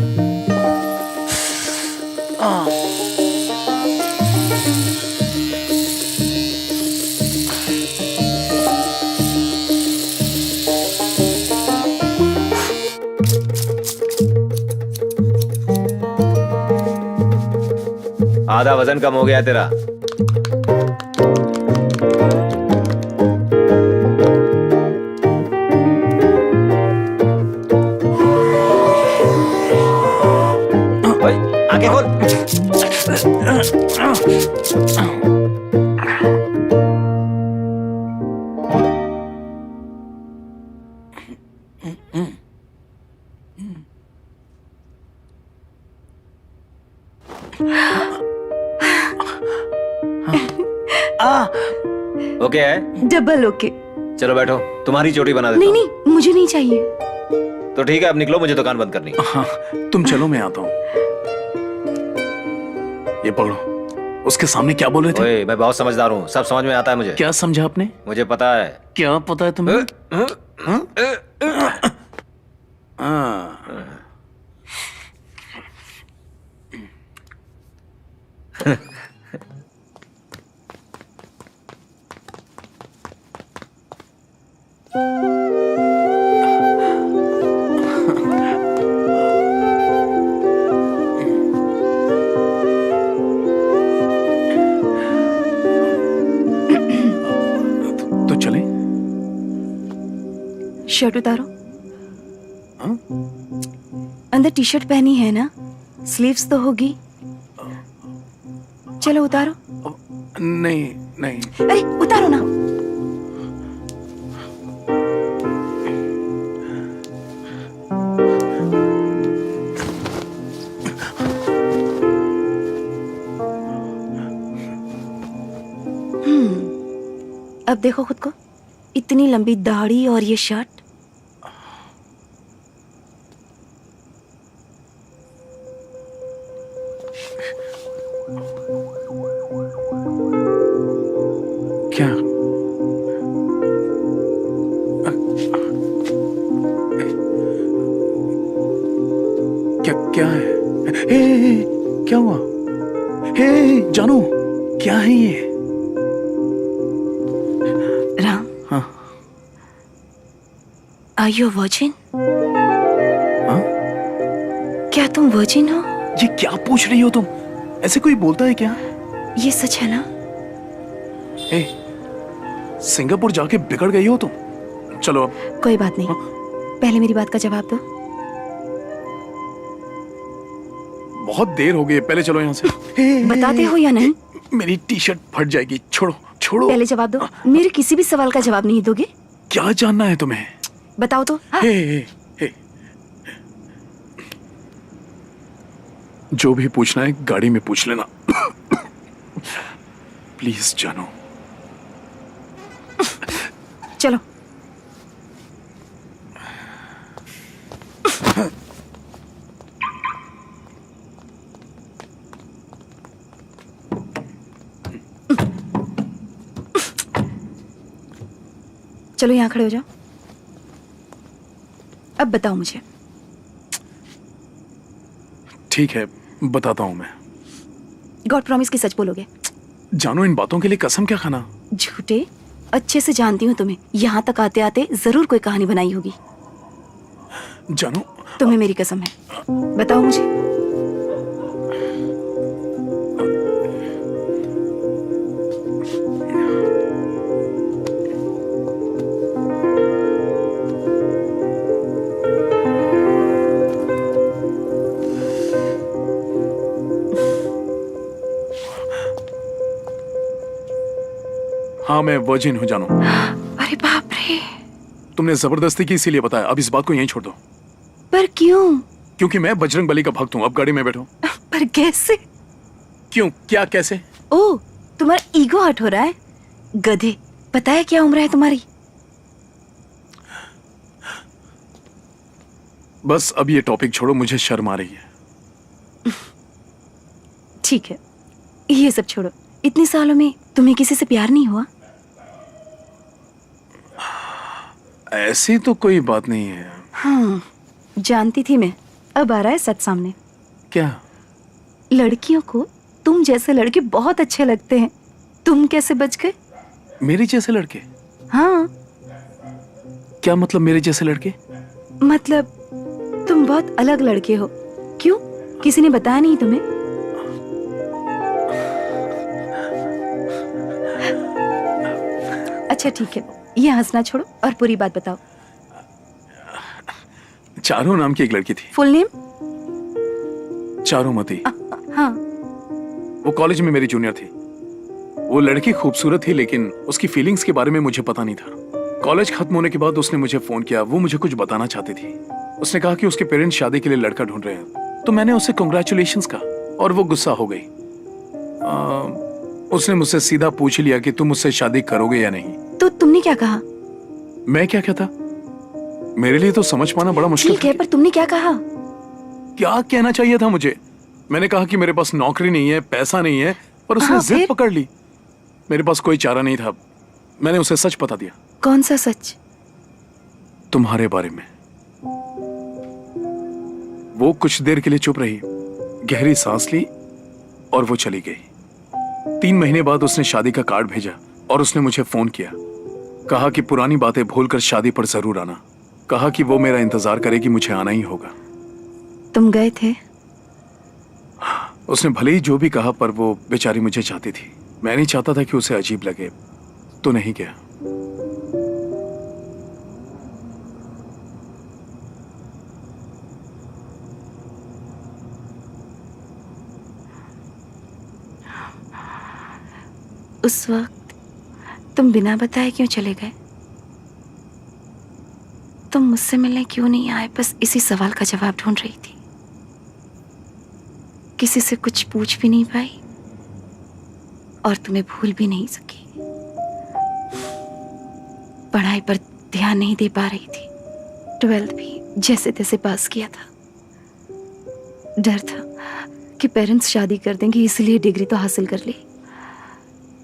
आधा वजन कम हो गया तेरा। आगे खोल। ओके है? Double okay. चलो बैठो, तुम्हारी चोटी बना देता नहीं हूं। नहीं मुझे नहीं चाहिए। तो ठीक है, अब निकलो, मुझे दुकान बंद करनी है। हाँ तुम चलो, मैं आता हूँ। ये पकड़ो। उसके सामने क्या बोल रहे थे? ओए, मैं बहुत समझदार हूँ, सब समझ में आता है मुझे। क्या समझा आपने? मुझे पता है। क्या पता है तुम्हें? हाँ। तो चले? शर्ट उतारो। अंदर टी शर्ट पहनी है ना? स्लीव्स तो होगी। चलो उतारो। नहीं नहीं। अरे उतारो ना। अब देखो खुद को, इतनी लंबी दाढ़ी और ये शर्ट। क्या? क्या क्या है? क्या हुआ? जानू, क्या है ये? राम, हाँ आर यू वर्जिन? हाँ? क्या तुम वर्जिन हो? ये क्या पूछ रही हो तुम? ऐसे कोई बोलता है क्या? ये सच है ना? सिंगापुर जाके बिगड़ गई हो तुम। चलो अब। कोई बात नहीं, पहले मेरी बात का जवाब दो। बहुत देर हो गई, पहले चलो यहाँ से। बताते हो या नहीं? मेरी टी शर्ट फट जाएगी। छोड़ो छोड़ो। पहले जवाब दो। मेरे किसी भी सवाल का जवाब नहीं दोगे? क्या जानना है तुम्हें? बताओ तो। हाँ? जो भी पूछना है गाड़ी में पूछ लेना। प्लीज जानो। चलो। चलो यहाँ खड़े हो जाओ। अब बताओ मुझे। ठीक है, बताता हूं मैं। गॉड प्रॉमिस की सच बोलोगे? जानो, इन बातों के लिए कसम क्या खाना। झूठे। अच्छे से जानती हूँ तुम्हें, यहाँ तक आते आते जरूर कोई कहानी बनाई होगी। जानो, तुम्हें मेरी कसम है, बताओ मुझे। हाँ मैं वर्जिन हूँ जानू। अरे बाप रे। तुमने जबरदस्ती की इसीलिए बताया, अब इस बात को यहीं छोड़ दो। पर क्यों? क्योंकि मैं बजरंग बली का भक्त हूँ। अब गाड़ी में बैठो। पर कैसे? क्यों, क्या, कैसे? ओ, तुम्हारा ईगो हर्ट हो रहा है? गधे, पता है क्या उम्र है तुम्हारी? बस अब ये टॉपिक छोड़ो, मुझे शर्म आ रही है। ठीक है, ये सब छोड़ो। इतने सालों में तुम्हें किसी से प्यार नहीं हुआ? ऐसी तो कोई बात नहीं है। हाँ, जानती थी मैं। अब आ रहा है सच सामने। क्या? लड़कियों को तुम जैसे लड़के बहुत अच्छे लगते हैं। तुम कैसे बच गए? मेरे जैसे लड़के? हाँ। क्या मतलब मेरे जैसे लड़के? मतलब तुम बहुत अलग लड़के हो। क्यों, किसी ने बताया नहीं तुम्हें? अच्छा ठीक है, ये हंसना छोड़ो और पूरी बात बताओ। चारू नाम की एक लड़की थी। Full name? चारूमती। हाँ। वो कॉलेज में मेरी जूनियर थी। वो लड़की खूबसूरत थी, लेकिन उसकी फीलिंग्स के बारे में मुझे पता नहीं था। कॉलेज खत्म होने के बाद उसने मुझे फोन किया। वो मुझे कुछ बताना चाहती थी। उसने कहा कि उसके पेरेंट्स शादी के लिए लड़का ढूंढ रहे हैं। तो मैंने उसे कांग्रेचुलेशंस कहा और वो गुस्सा हो गई। उसने मुझसे सीधा पूछ लिया कि तुम मुझसे शादी करोगे या नहीं। तो तुमने क्या कहा? मैं क्या कहता? मेरे लिए तो समझ पाना बड़ा मुश्किल ठीक है, पर तुमने क्या कहा? क्या कहना चाहिए था मुझे? मैंने कहा कि मेरे पास नौकरी नहीं है, पैसा नहीं है, पर उसने हाँ, जिद पकड़ ली। मेरे पास कोई चारा नहीं था। मैंने उसे सच बता दिया। कौन सा सच? तुम्हारे बारे में। वो कुछ देर के लिए चुप रही, गहरी सांस ली और वो चली गई। 3 महीने बाद उसने शादी का कार्ड भेजा और उसने मुझे फोन किया। कहा कि पुरानी बातें भूलकर शादी पर जरूर आना। कहा कि वो मेरा इंतजार करेगी, मुझे आना ही होगा। तुम गए थे? उसने भले ही जो भी कहा, पर वो बेचारी मुझे चाहती थी। मैं नहीं चाहता था कि उसे अजीब लगे, तो नहीं गया। उस वक्त तुम बिना बताए क्यों चले गए? तुम मुझसे मिलने क्यों नहीं आए? बस इसी सवाल का जवाब ढूंढ रही थी। किसी से कुछ पूछ भी नहीं पाई और तुम्हें भूल भी नहीं सकी। पढ़ाई पर ध्यान नहीं दे पा रही थी। 12th भी जैसे तैसे पास किया था। डर था कि पेरेंट्स शादी कर देंगे, इसलिए डिग्री तो हासिल कर ली।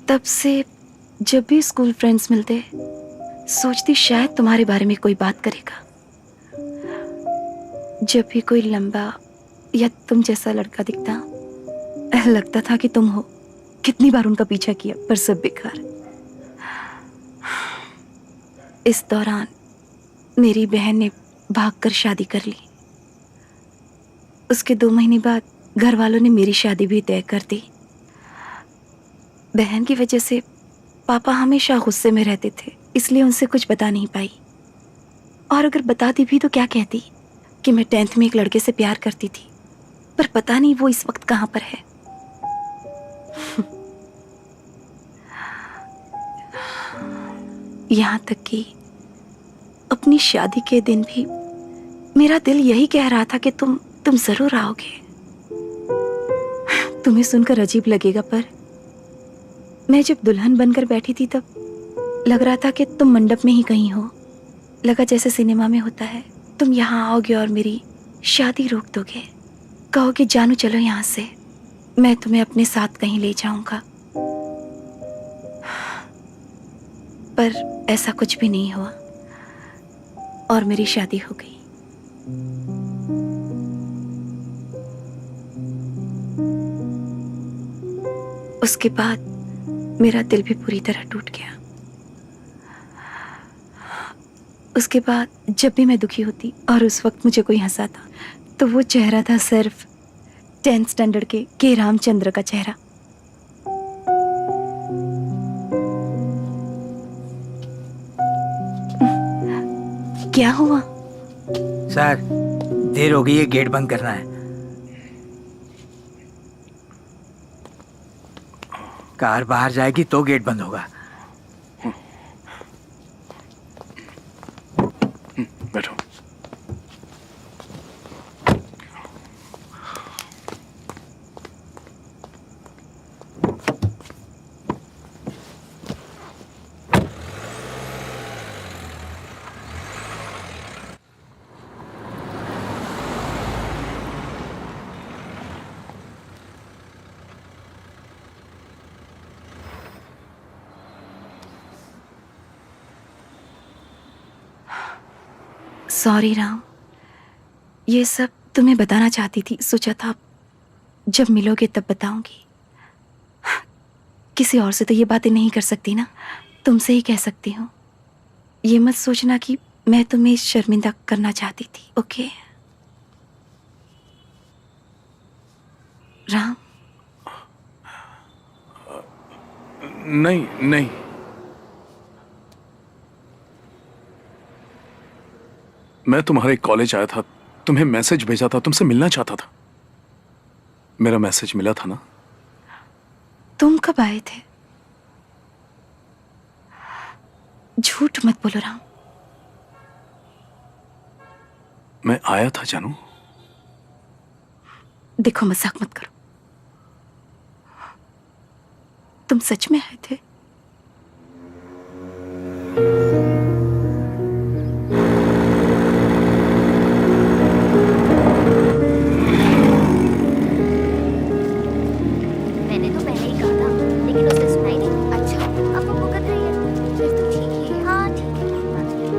तब से जब भी स्कूल फ्रेंड्स मिलते, सोचती शायद तुम्हारे बारे में कोई बात करेगा। जब भी कोई लंबा या तुम जैसा लड़का दिखता, लगता था कि तुम हो। कितनी बार उनका पीछा किया, पर सब बेकार। इस दौरान मेरी बहन ने भागकर शादी कर ली। उसके 2 महीने बाद घर वालों ने मेरी शादी भी तय कर दी। बहन की वजह से पापा हमेशा गुस्से में रहते थे, इसलिए उनसे कुछ बता नहीं पाई। और अगर बताती भी तो क्या कहती कि मैं 10th में एक लड़के से प्यार करती थी, पर पता नहीं वो इस वक्त कहाँ पर है। यहाँ तक कि अपनी शादी के दिन भी मेरा दिल यही कह रहा था कि तुम जरूर आओगे। तुम्हें सुनकर अजीब लगेगा, पर मैं जब दुल्हन बनकर बैठी थी तब लग रहा था कि तुम मंडप में ही कहीं हो। लगा जैसे सिनेमा में होता है, तुम यहाँ आओगे और मेरी शादी रोक दोगे। कहोगे जानू चलो यहाँ से, मैं तुम्हें अपने साथ कहीं ले जाऊंगा। पर ऐसा कुछ भी नहीं हुआ और मेरी शादी हो गई। उसके बाद मेरा दिल भी पूरी तरह टूट गया। उसके बाद जब भी मैं दुखी होती और उस वक्त मुझे कोई हंसाता, तो वो चेहरा था सिर्फ 10th स्टैंडर्ड के रामचंद्र का चेहरा। क्या हुआ? सर, देर हो गई है, गेट बंद करना है। कार बाहर जाएगी तो गेट बंद होगा। बैठो। सॉरी राम, ये सब तुम्हें बताना चाहती थी, सोचा था जब मिलोगे तब बताऊंगी। किसी और से तो ये बातें नहीं कर सकती ना, तुमसे ही कह सकती हूँ। ये मत सोचना कि मैं तुम्हें शर्मिंदा करना चाहती थी, ओके राम? नहीं नहीं, मैं तुम्हारे कॉलेज आया था, तुम्हें मैसेज भेजा था, तुमसे मिलना चाहता था। मेरा मैसेज मिला था ना? तुम कब आए थे? झूठ मत बोलो राम। मैं आया था जानू। देखो मजाक मत करो, तुम सच में आए थे? मैंने तो पहले ही कहा था, लेकिन उसने सुना ही नहीं। अच्छा, अब वो भुगत रही है। फिर तो ठीक ही है। हाँ ठीक है, कोई बात नहीं।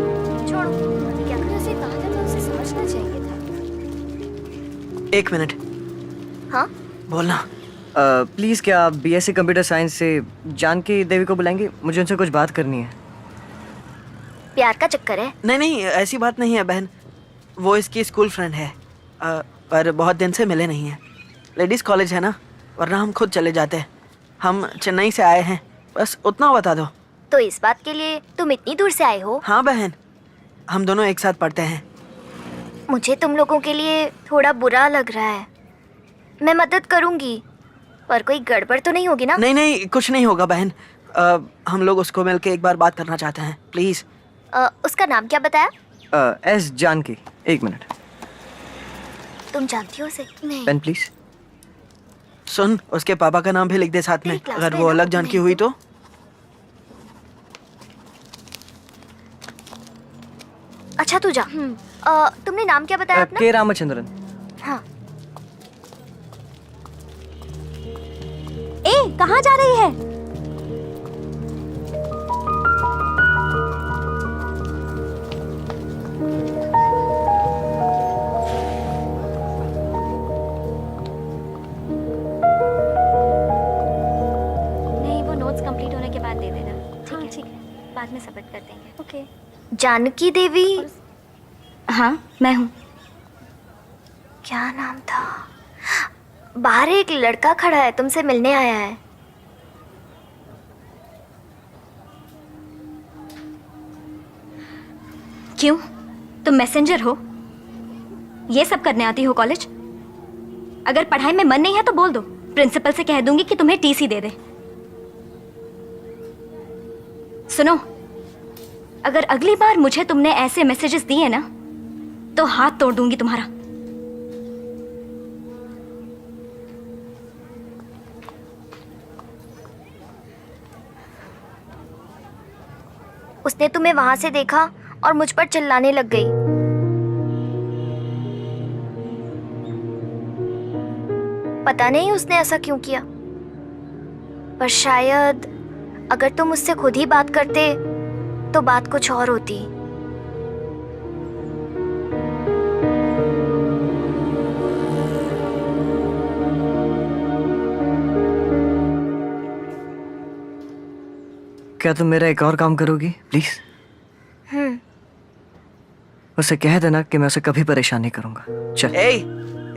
छोड़ो, अभी क्या कर उसे कहा था, तो उसे समझना चाहिए था। एक मिनट। हाँ बोलना। प्लीज़ क्या आप बीएससी कंप्यूटर साइंस से जानकी देवी को बुलाएंगे? मुझे उनसे कुछ बात करनी है। प्यार का चक्कर है? नहीं नहीं, ऐसी बात नहीं है बहन। वो इसकी स्कूल फ्रेंड है, पर बहुत दिन से मिले नहीं है। लेडीज़ कॉलेज है ना, वरना हम खुद चले जाते। हम चेन्नई से आए हैं, बस उतना बता दो। तो इस बात के लिए तुम इतनी दूर से आए हो? हाँ बहन, हम दोनों एक साथ पढ़ते हैं। मुझे तुम लोगों के लिए थोड़ा बुरा लग रहा है। मैं मदद करूंगी, पर कोई गड़बड़ तो नहीं होगी ना? नहीं नहीं, कुछ नहीं होगा बहन। हम लोग उसको मिलके एक बार बात करना चाहते हैं, प्लीज। उसका नाम क्या बताया? एस जानकी। एक मिनट, तुम जानती हो उसे? नहीं। Pen please. सुन, उसके पापा का नाम भी लिख दे साथ में, मेरी क्लास अगर में वो ना, अलग जानकी नहीं हुई तो। अच्छा तू जा। तुमने नाम क्या बताया अपना? के रामचंद्रन। हाँ। ए, कहाँ जा रही है? नहीं, वो नोट्स कंप्लीट होने के बाद दे देना। ठीक है, बाद में सबमिट कर देंगे। ओके। जानकी देवी? हाँ, मैं हूँ। क्या नाम था? बाहर एक लड़का खड़ा है, तुमसे मिलने आया है। क्यों? तुम मैसेंजर हो? ये सब करने आती हो कॉलेज? अगर पढ़ाई में मन नहीं है तो बोल दो, प्रिंसिपल से कह दूंगी कि तुम्हें टीसी दे दे। सुनो, अगर अगली बार मुझे तुमने ऐसे मैसेजेस दिए ना, तो हाथ तोड़ दूंगी तुम्हारा। उसने तुम्हें वहां से देखा और मुझ पर चिल्लाने लग गई। पता नहीं उसने ऐसा क्यों किया, पर शायद अगर तुम उससे खुद ही बात करते तो बात कुछ और होती। क्या तुम मेरा एक और काम करोगी प्लीज? उसे कह देना कि मैं उसे कभी परेशान नहीं करूंगा। चल।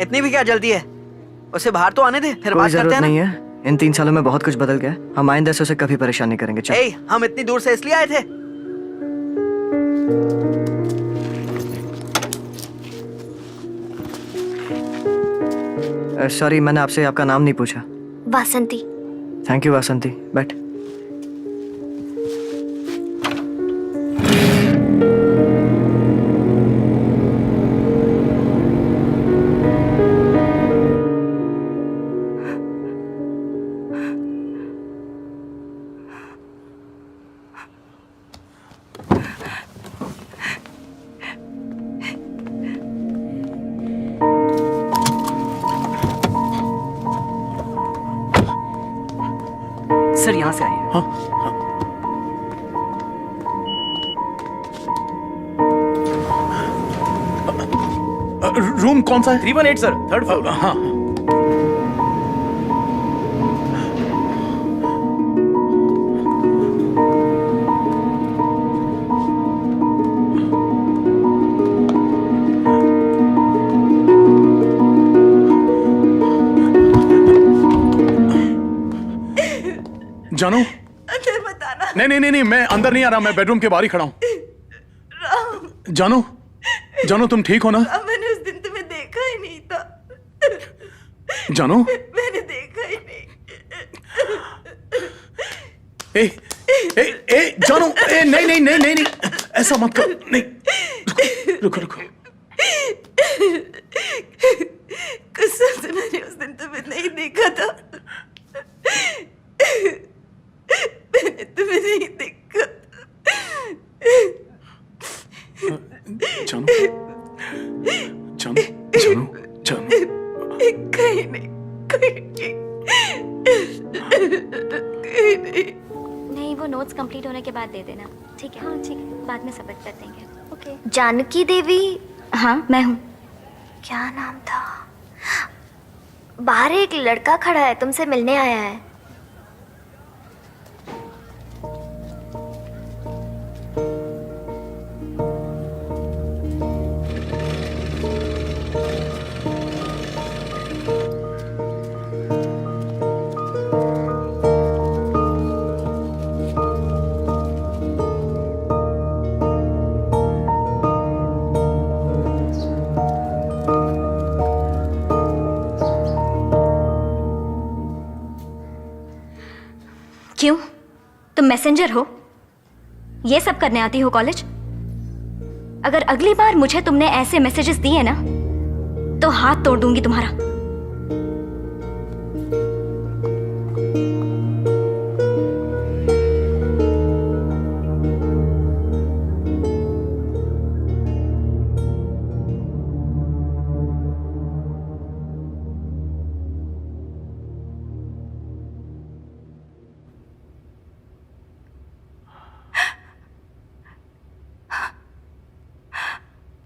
इतनी भी क्या जल्दी है? उसे बाहर तो आने दे, फिर कोई बात करते जरूरत हैं ना। नहीं है, इन 3 सालों में बहुत कुछ बदल गया। हम आइंदा से उसे कभी परेशान नहीं करेंगे। चल। हम इतनी दूर से इसलिए आए थे। सॉरी, मैंने आपसे आपका नाम नहीं पूछा। वासंती। थैंक यू वासंती, बैठ। सर यहाँ से आइए। हाँ रूम कौन सा है? 318 सर, थर्ड फ्लोर। हाँ जानू, बताना। नहीं, मैं अंदर नहीं आ रहा, मैं बेडरूम के बाहर ही खड़ा हूँ। जानू तुम ठीक हो ना? मैंने उस दिन तुम्हें देखा ही नहीं था। जानू, मैंने देखा ही नहीं। जानू, नहीं, ऐसा मत करो, नहीं, रुको। कसम से मैंने उस दिन तुम्हें नहीं देखा था। मैंने तुम्हें नहीं देखा। जानू, कहीं नहीं। नहीं, वो नोट्स कंप्लीट होने के बाद दे देना। ठीक है? हाँ ठीक है, बाद में सबमिट कर देंगे। ओके। जानकी देवी। हाँ मैं हूँ। क्या नाम था? बाहर एक लड़का खड़ा है, तुमसे मिलने आया है। क्यों? तुम मैसेंजर हो? ये सब करने आती हो कॉलेज? अगर अगली बार मुझे तुमने ऐसे मैसेजेस दिए ना तो हाथ तोड़ दूंगी तुम्हारा।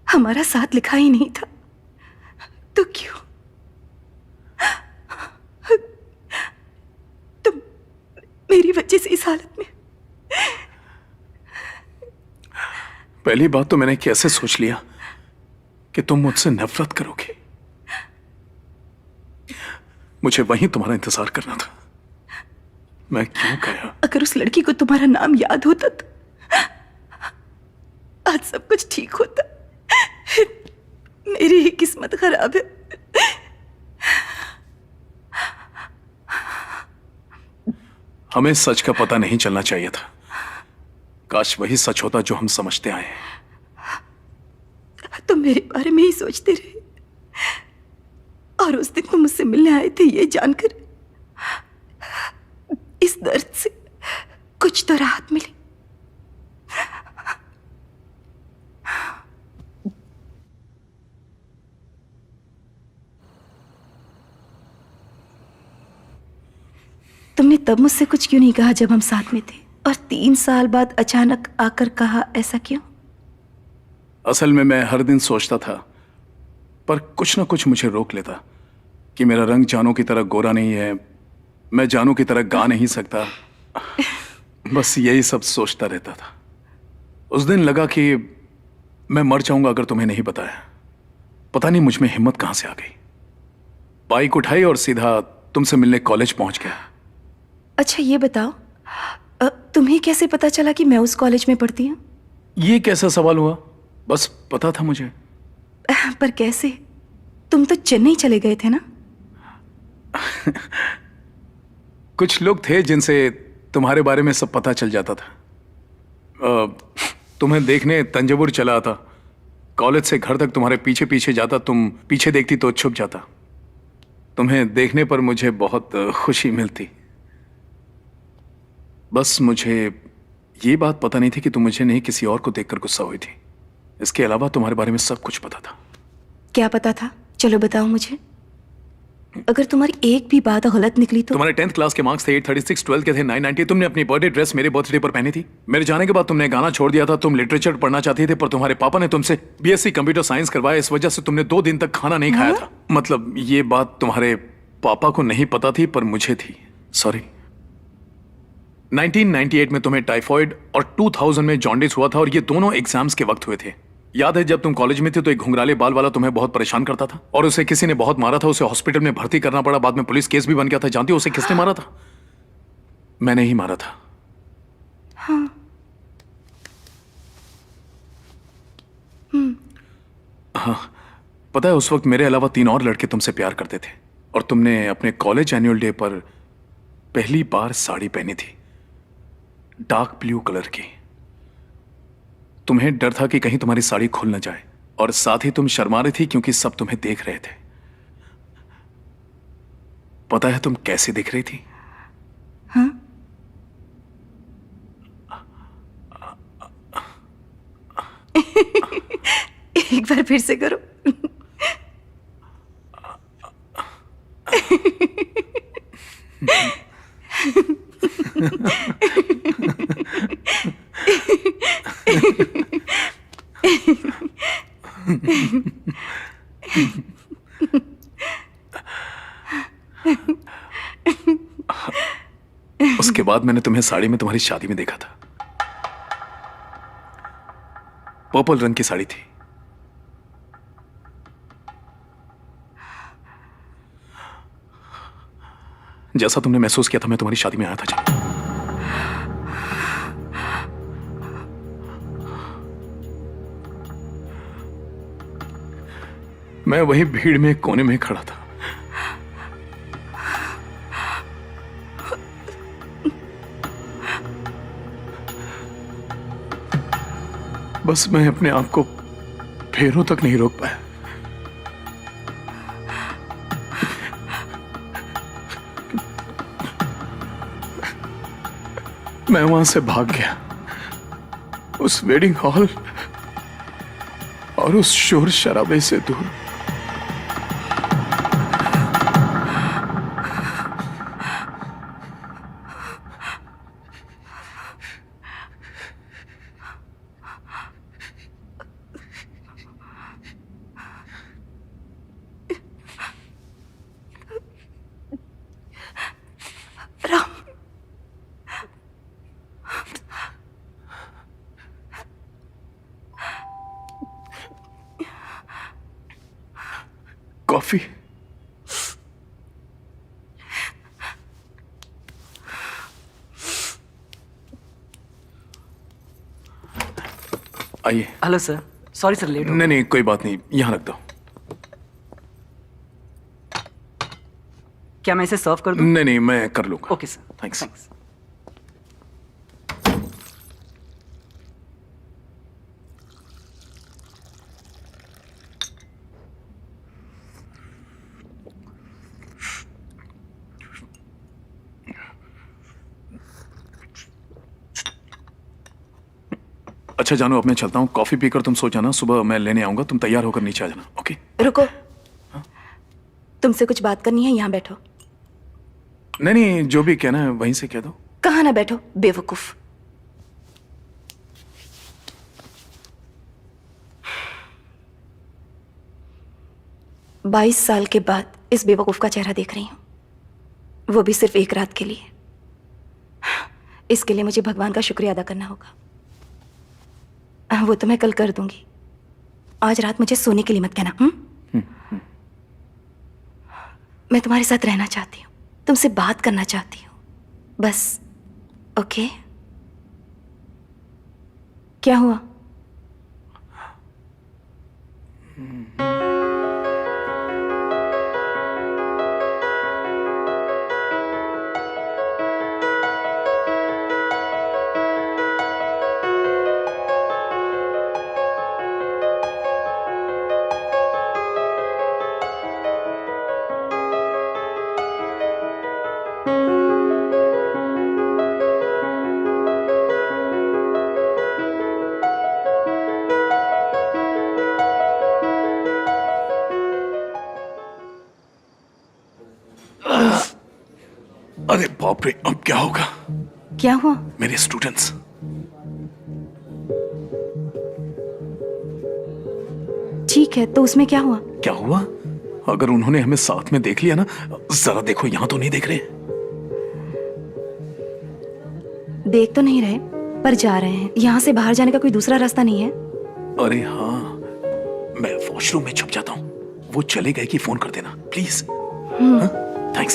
हमारा साथ लिखा ही नहीं था तो क्यों? तुम मेरी वजह से इस हालत में। पहली बात तो मैंने कैसे सोच लिया कि तुम मुझसे नफरत करोगे। मुझे वहीं तुम्हारा इंतजार करना था। मैं क्यों गया? अगर उस लड़की को तुम्हारा नाम याद होता तो आज सब कुछ ठीक होता। मेरी ही किस्मत खराब है। हमें सच का पता नहीं चलना चाहिए था। काश वही सच होता जो हम समझते आए हैं। तुम मेरे बारे में ही सोचते रहे और उस दिन तुम मुझसे मिलने आए थे ये जानकर इस दर्द से कुछ तो राहत मिली। तुमने तब मुझसे कुछ क्यों नहीं कहा जब हम साथ में थे, और 3 साल बाद अचानक आकर कहा, ऐसा क्यों? असल में मैं हर दिन सोचता था, पर कुछ ना कुछ मुझे रोक लेता कि मेरा रंग जानू की तरह गोरा नहीं है, मैं जानू की तरह गा नहीं सकता। बस यही सब सोचता रहता था। उस दिन लगा कि मैं मर जाऊंगा अगर तुम्हें नहीं बताया। पता नहीं मुझ में हिम्मत कहां से आ गई। बाइक उठाई और सीधा तुमसे मिलने कॉलेज पहुंच गया। अच्छा ये बताओ, तुम्हें कैसे पता चला कि मैं उस कॉलेज में पढ़ती हूँ? ये कैसा सवाल हुआ? बस पता था मुझे। पर कैसे? तुम तो चेन्नई चले गए थे ना? कुछ लोग थे जिनसे तुम्हारे बारे में सब पता चल जाता था। तुम्हें देखने तंजावुर चला आता। कॉलेज से घर तक तुम्हारे पीछे पीछे जाता, तुम पीछे देखती तो छुप जाता। तुम्हें देखने पर मुझे बहुत खुशी मिलती। बस मुझे ये बात पता नहीं थी कि तुम मुझे नहीं किसी और को देखकर गुस्सा हुई थी। इसके अलावा तुम्हारे बारे में सब कुछ पता था। क्या पता था? चलो बताओ मुझे। अगर तुम्हारी एक भी बात गलत निकली तो तुम्हारे 10th क्लास के मार्क्स थे 836, 12 के थे 990। तुमने अपनी बर्थडे ड्रेस मेरे बर्थडे पर पहनी थी। मेरे जाने के बाद तुमने गाना छोड़ दिया था। तुम लिटरेचर पढ़ना चाहती थी, पर तुम्हारे पापा ने तुमसे बीएससी कंप्यूटर साइंस करवाया। इस वजह से तुमने 2 दिन तक खाना नहीं खाया था। मतलब ये बात तुम्हारे पापा को नहीं पता थी, पर मुझे थी। सॉरी। 1998 में तुम्हें टाइफॉइड और 2000 में जॉन्डिस हुआ था, और ये दोनों एग्जाम्स के वक्त हुए थे। याद है जब तुम कॉलेज में थे तो एक घुंघराले बाल वाला तुम्हें बहुत परेशान करता था, और उसे किसी ने बहुत मारा था। उसे हॉस्पिटल में भर्ती करना पड़ा, बाद में पुलिस केस भी बन गया था। जानती हो उसे किसने मारा था? मैंने ही मारा था। हाँ, पता है उस वक्त मेरे अलावा 3 और लड़के तुमसे प्यार करते थे, और तुमने अपने कॉलेज एनुअल डे पर पहली बार साड़ी पहनी थी, डार्क ब्लू कलर की। तुम्हें डर था कि कहीं तुम्हारी साड़ी खुल न जाए, और साथ ही तुम शर्मा रही थी क्योंकि सब तुम्हें देख रहे थे। पता है तुम कैसे दिख रही थी? हाँ? एक बार फिर से करो। उसके बाद मैंने तुम्हें साड़ी में तुम्हारी शादी में देखा था। पर्पल रंग की साड़ी थी। जैसा तुमने महसूस किया था मैं तुम्हारी शादी में आया था जब। मैं वही भीड़ में कोने में खड़ा था। बस मैं अपने आप को फेरों तक नहीं रोक पाया। मैं वहां से भाग गया, उस वेडिंग हॉल और उस शोर शराबे से दूर। कॉफी? आइए। Hello sir, sorry sir late हो नहीं नहीं कोई बात नहीं, यहां रख दो। क्या मैं इसे सर्व कर दूं? नहीं नहीं मैं कर लूंगा। Okay sir, thanks. अच्छा जानू, अब मैं चलता हूँ। कॉफी पीकर तुम सो जाना, सुबह मैं लेने आऊंगा। तुम तैयार होकर नीचे आ जाना। ओके? रुको, तुमसे कुछ बात करनी है, यहाँ बैठो। नहीं नहीं जो भी कहना है वहीं से कह दो। कहाँ ना बैठो बेवकूफ। बाईस साल के बाद इस बेवकूफ का चेहरा देख रही हूं, वो भी सिर्फ एक रात के लिए। इसके लिए मुझे भगवान का शुक्रिया अदा करना होगा। वो तो मैं कल कर दूंगी। आज रात मुझे सोने के लिए मत कहना। मैं तुम्हारे साथ रहना चाहती हूँ, तुमसे बात करना चाहती हूँ, बस। ओके? क्या हुआ? अरे बाप रे, अब क्या होगा? क्या हुआ? मेरे स्टूडेंट्स। ठीक है, तो उसमें क्या हुआ? क्या हुआ? अगर उन्होंने हमें साथ में देख लिया ना, जरा देखो, यहां तो नहीं देख रहे। देख तो नहीं रहे, पर जा रहे हैं। यहाँ से बाहर जाने का कोई दूसरा रास्ता नहीं है। अरे हाँ, मैं वॉशरूम में छुप जाता हूँ। वो चले गए कि फोन कर देना प्लीज। थैंक्स।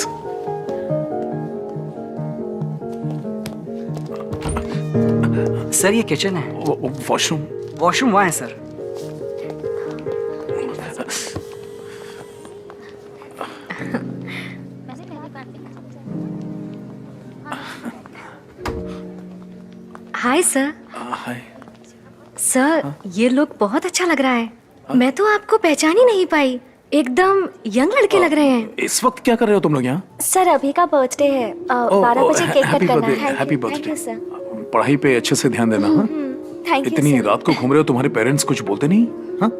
सर ये किचन है। वॉशरूम? वॉशरूम वहाँ है sir. Hi sir. Hi. Sir ये लुक बहुत अच्छा लग रहा है। मैं तो आपको पहचान ही नहीं पाई। एकदम यंग लड़के लग रहे हैं। इस वक्त क्या कर रहे हो तुम लोग यहाँ? सर अभी का बर्थडे है, 12 बजे केक कट करना है। Happy thank birthday. You sir. पढ़ाई पे अच्छे से ध्यान देना। हाँ? थैंक यू इतनी सर। रात को घूम रहे हो, तुम्हारे पेरेंट्स कुछ बोलते नहीं? हाँ?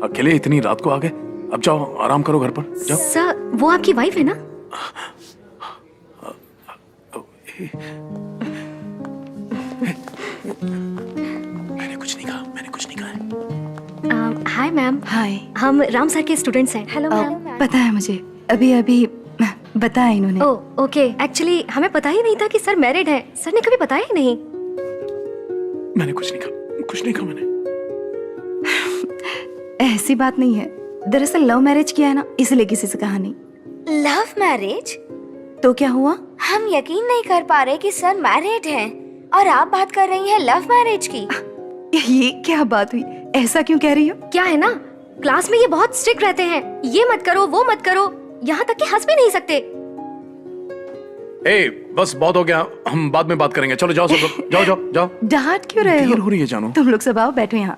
अकेले इतनी रात को आ गए? अब जाओ आराम करो, घर पर जाओ। सर वो आपकी वाइफ है ना? मैंने कुछ नहीं कहा, मैंने कुछ नहीं कहा है। हाय मैम, हाय। हम राम सर के स्टूडेंट्स हैं। हेलो पता है मुझे, अभी अभी बताया इन्होंने। ओह ओके, एक्चुअली हमें पता ही नहीं था कि सर मैरिड हैं। सर ने कभी बताया ही नहीं। मैंने कुछ नहीं कहा, कुछ नहीं कहा मैंने। ऐसी बात नहीं है, दरअसल लव मैरिज किया है ना, इसलिए किसी से कहा नहीं। Love marriage? तो क्या हुआ? हम यकीन नहीं कर पा रहे कि सर मैरिड हैं और आप बात कर रही हैं लव मैरिज की। ये क्या बात हुई? ऐसा क्यों कह रही हो? क्या है ना, क्लास में ये बहुत स्ट्रिक्ट रहते हैं। ये मत करो, वो मत करो, यहाँ तक कि हंस भी नहीं सकते। बस बहुत हो गया, हम बाद में बात करेंगे। चलो जाओ सब लोग, जाओ जाओ जाओ। डांट क्यों रहे देर हो? हो रही है जानू। तुम लोग सब आओ, बैठो यहाँ।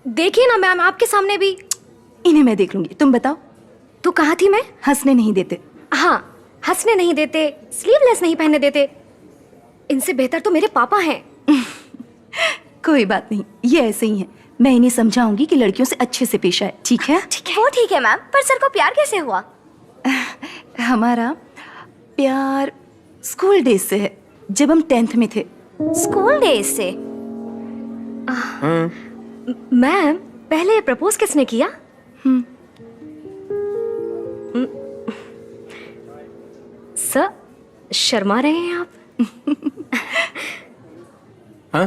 देखिए ना मैम, आपके सामने भी। इन्हें मैं देख लूंगी, तुम बताओ। तो कहा थी मैं? हंसने नहीं देते। हाँ, हंसने नहीं देते, स्लीवलेस नहीं पहनने देते। इनसे बेहतर तो मेरे पापा हैं। कोई बात नहीं, ये ऐसे ही है। मैं इन्हें समझाऊंगी कि लड़कियों से अच्छे से पेश आए, ठीक है? वो ठीक है मैम, पर सर को प्यार कैसे हुआ? हमारा प्यार स्कूल डेज से है, जब हम 10th में थे। स्कूल डेज से? मैम पहले प्रपोज किसने किया? सर शर्मा रहे हैं आप। हाँ?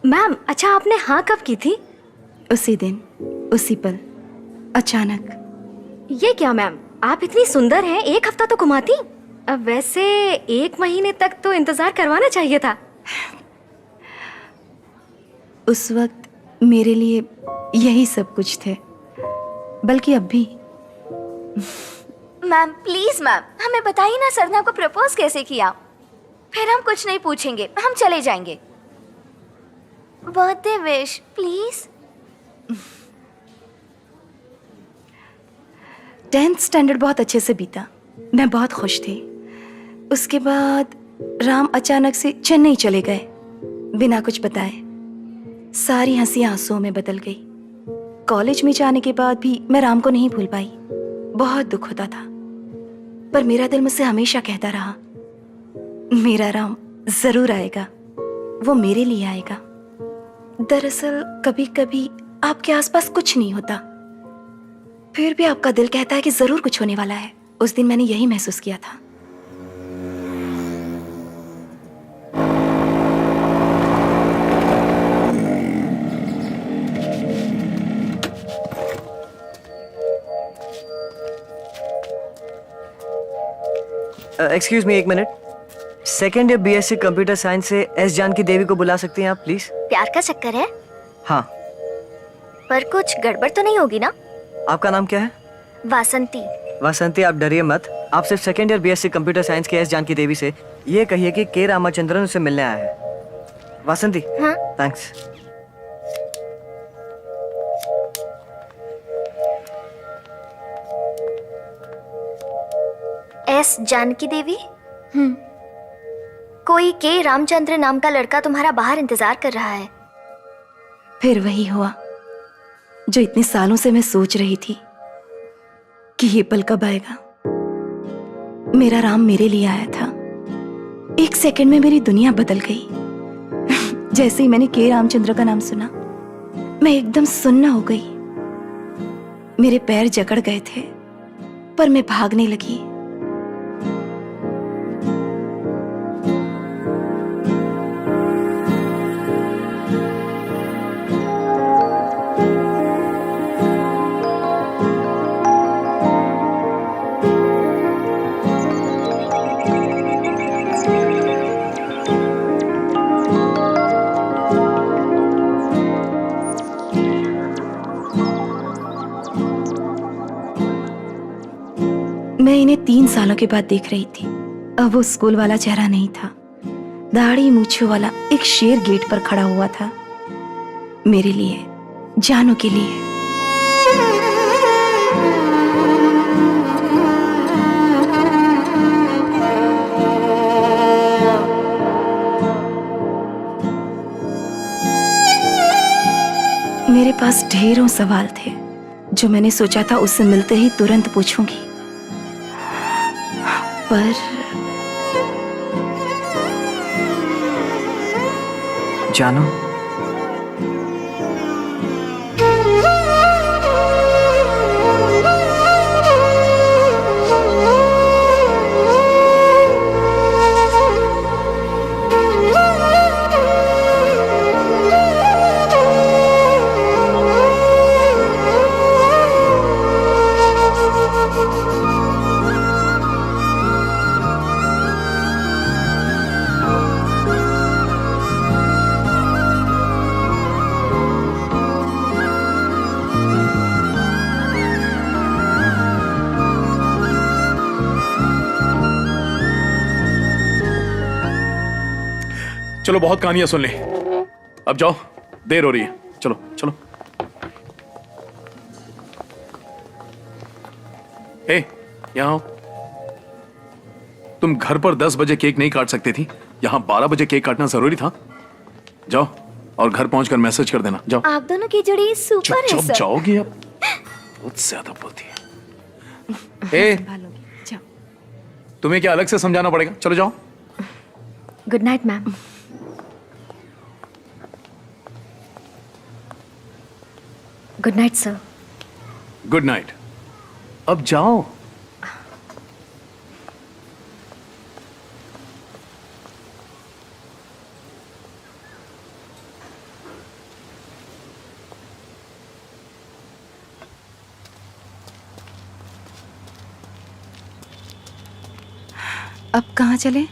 मैम अच्छा, आपने हाँ कब की थी? उसी दिन, उसी पल, अचानक। ये क्या मैम, आप इतनी सुंदर हैं, एक हफ्ता तो घुमाती। अब वैसे 1 महीने तक तो इंतजार करवाना चाहिए था। उस वक्त मेरे लिए यही सब कुछ थे, बल्कि अब भी। मैम प्लीज मैम, हमें बताइए ना सर ने आपको प्रपोज कैसे किया। फिर हम कुछ नहीं पूछेंगे, हम चले जाएंगे। Birthday wish please. 10th standard बहुत अच्छे से बीता, मैं बहुत खुश थी। उसके बाद राम अचानक से चेन्नई चले गए, बिना कुछ बताए। सारी हंसी आंसुओं में बदल गई। कॉलेज में जाने के बाद भी मैं राम को नहीं भूल पाई। बहुत दुख होता था, पर मेरा दिल मुझसे हमेशा कहता रहा, मेरा राम जरूर आएगा, वो मेरे लिए आएगा। दरअसल कभी कभी आपके आसपास कुछ नहीं होता, फिर भी आपका दिल कहता है कि जरूर कुछ होने वाला है। उस दिन मैंने यही महसूस किया था। Excuse me, 1 minute. Second year BSc computer science से एस जानकी देवी को बुला सकती हैं आप प्लीज? प्यार का चक्कर है? हाँ। पर कुछ गड़बड़ तो नहीं होगी ना? आपका नाम क्या है? वासंती। वासंती, आप डरिए मत। आप सिर्फ second year BSc computer science के एस जानकी देवी से ये कहिए कि के रामाचंद्रन उसे मिलने आया है। वासंती। हाँ? थैंक्स। यस, जानकी देवी। कोई के रामचंद्र नाम का लड़का तुम्हारा बाहर इंतजार कर रहा है। फिर वही हुआ जो इतने सालों से मैं सोच रही थी कि ये पल कब आएगा। मेरा राम मेरे लिए आया था। एक सेकंड में मेरी दुनिया बदल गई। जैसे ही मैंने के रामचंद्र का नाम सुना, मैं एकदम सुन्न हो गई। मेरे पैर जकड़ गए थे, पर मैं भागने लगी। मैं इन्हें 3 सालों के बाद देख रही थी। अब वो स्कूल वाला चेहरा नहीं था। दाढ़ी मूंछों वाला एक शेर गेट पर खड़ा हुआ था, मेरे लिए, जानू के लिए। मेरे पास ढेरों सवाल थे जो मैंने सोचा था उससे मिलते ही तुरंत पूछूंगी, पर जानू, चलो बहुत कहानियां सुन ली, अब जाओ, देर हो रही है। चलो चलो। ए, यहाँ आओ। तुम घर पर 10 बजे केक नहीं काट सकती थी, यहाँ 12 बजे केक काटना जरूरी था। जाओ और घर पहुंचकर मैसेज कर देना। जाओ। आप दोनों की जोड़ी सुपर है सर। जाओगी अब? बहुत ज्यादा बोलती है। ए, जाओ। तुम्हें क्या अलग से समझाना पड़ेगा? चलो जाओ। Good night ma'am. Good night sir. Good night. अब जाओ। अब कहाँ चले?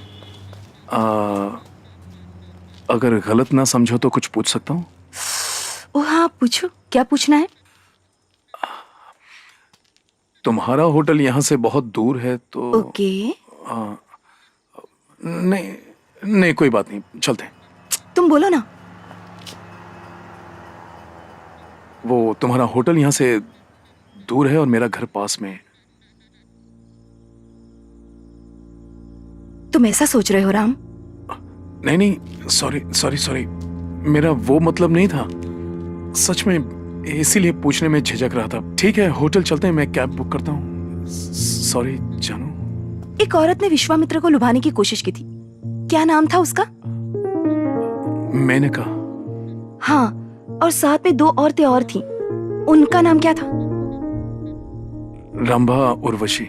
अगर गलत ना समझो तो कुछ पूछ सकता हूँ? ओ हाँ, पूछो, क्या पूछना है? तुम्हारा होटल यहाँ से बहुत दूर है तो ओके। नहीं नहीं, कोई बात नहीं, चलते हैं। तुम बोलो ना। वो तुम्हारा होटल यहाँ से दूर है और मेरा घर पास में। तुम ऐसा सोच रहे हो राम? नहीं नहीं, सॉरी सॉरी सॉरी, मेरा वो मतलब नहीं था। सच में इसीलिए पूछने में झिझक रहा था। ठीक है, होटल चलते हैं, मैं कैब बुक करता हूँ। सॉरी जानू। एक औरत ने विश्वामित्र को लुभाने की कोशिश की थी। क्या नाम था उसका? मैंने कहा। हाँ, और साथ में 2 औरतें और थीं। उनका नाम क्या था? रंभा, उर्वशी।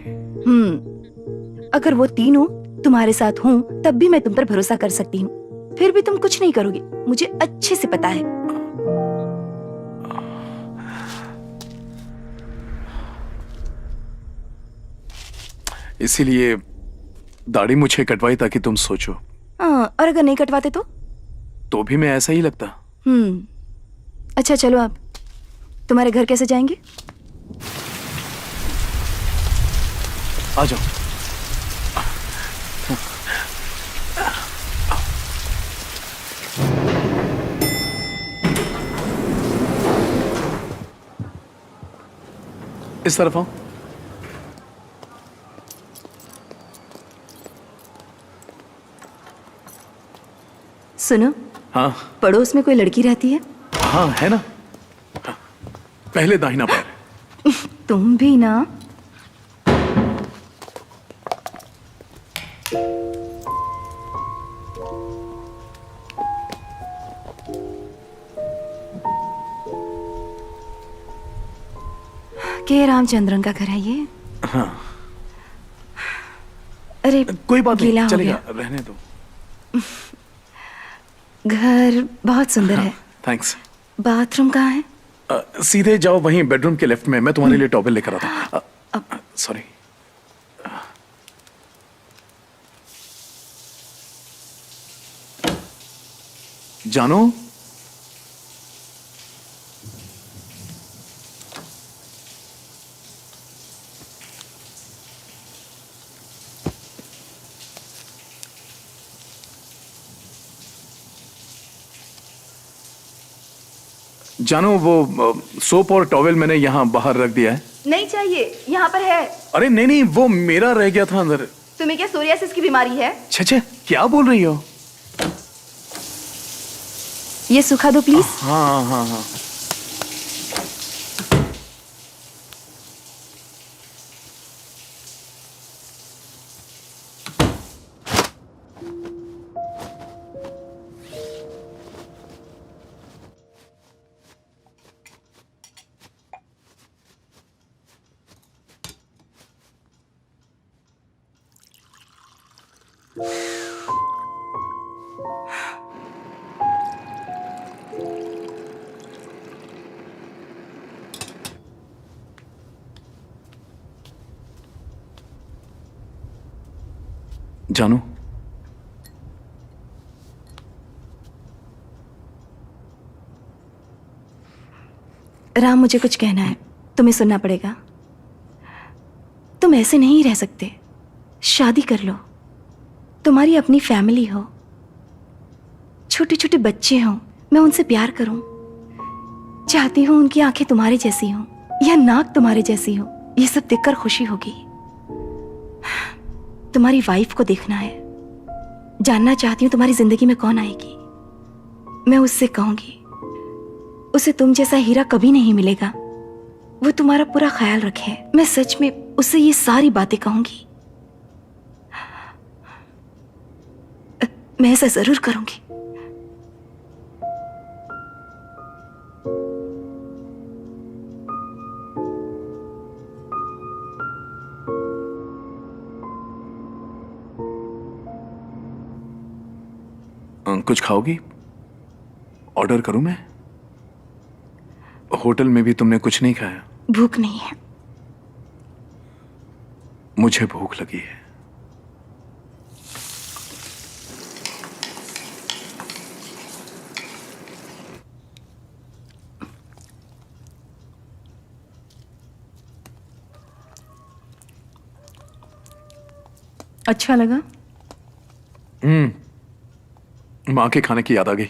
अगर वो तीनों तुम्हारे साथ हूँ तब भी मैं तुम पर भरोसा कर सकती हूँ। फिर भी तुम कुछ नहीं करोगे, मुझे अच्छे से पता है। इसीलिए दाढ़ी मुझे कटवाई ताकि तुम सोचो। और अगर नहीं कटवाते तो भी मैं ऐसा ही लगता। अच्छा चलो, आप तुम्हारे घर कैसे जाएंगे? आ जाओ। इस तरफ आओ। सुनो, हाँ पड़ोस में कोई लड़की रहती है? हाँ है ना। हाँ, पहले दाहिना पैर। तुम भी ना। के रामचंद्रन का घर है ये? हाँ अरे कोई बात गीला नहीं, हो चलेगा, गया। रहने दो। घर बहुत सुंदर है। थैंक्स। बाथरूम कहाँ है? सीधे जाओ, वहीं बेडरूम के लेफ्ट में। मैं तुम्हारे लिए टॉवेल लेकर आता हूँ। सॉरी। जानो, जानो वो सोप और टॉवेल मैंने यहाँ बाहर रख दिया है। नहीं चाहिए, यहाँ पर है। अरे नहीं नहीं, वो मेरा रह गया था अंदर। तुम्हें क्या सोरियासिस की बीमारी है? छे क्या बोल रही हो? ये सुखा दो प्लीज। हाँ हाँ हाँ। जानू, राम मुझे कुछ कहना है, तुम्हें सुनना पड़ेगा। तुम ऐसे नहीं रह सकते, शादी कर लो। तुम्हारी अपनी फैमिली हो, छोटे छोटे बच्चे हों, मैं उनसे प्यार करूं। चाहती हूं उनकी आंखें तुम्हारी जैसी हों या नाक तुम्हारे जैसी हो। ये सब देखकर खुशी होगी। तुम्हारी वाइफ को देखना है, जानना चाहती हूँ तुम्हारी जिंदगी में कौन आएगी। मैं उससे कहूंगी उसे तुम जैसा हीरा कभी नहीं मिलेगा, वो तुम्हारा पूरा ख्याल रखे। मैं सच में उससे ये सारी बातें कहूंगी। मैं ऐसा जरूर करूंगी। कुछ खाओगी? ऑर्डर करूं मैं? होटल में भी तुमने कुछ नहीं खाया। भूख नहीं है। मुझे भूख लगी है। अच्छा लगा? माँ के खाने की याद आ गई।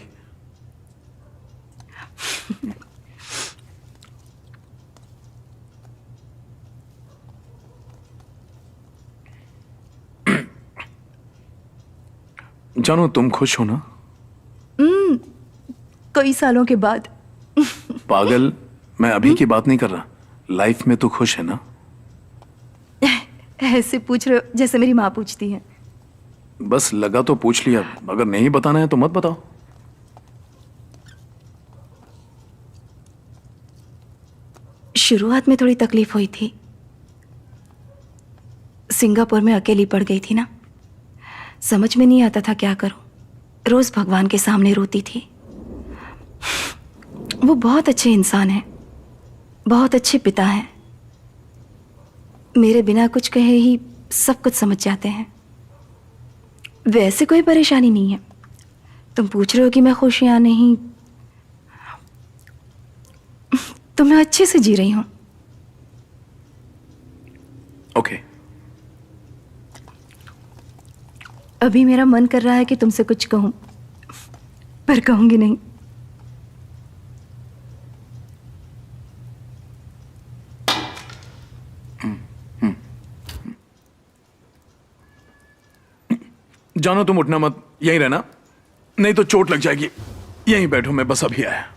जानो, तुम खुश हो ना? कई सालों के बाद। पागल, मैं अभी की बात नहीं कर रहा। लाइफ में तू खुश है ना? ऐसे पूछ रहे हो जैसे मेरी माँ पूछती है। बस लगा तो पूछ लिया। अगर नहीं बताना है तो मत बताओ। शुरुआत में थोड़ी तकलीफ हुई थी। सिंगापुर में अकेली पड़ गई थी ना, समझ में नहीं आता था क्या करूं। रोज भगवान के सामने रोती थी। वो बहुत अच्छे इंसान हैं, बहुत अच्छे पिता हैं। मेरे बिना कुछ कहे ही सब कुछ समझ जाते हैं। वैसे कोई परेशानी नहीं है। तुम पूछ रहे हो कि मैं खुश या नहीं, तो मैं अच्छे से जी रही हूं। ओके। अभी मेरा मन कर रहा है कि तुमसे कुछ कहूं, पर कहूंगी नहीं। जानो, तुम उठना मत, यहीं रहना। नहीं तो चोट लग जाएगी। यहीं बैठो, मैं बस अभी आया।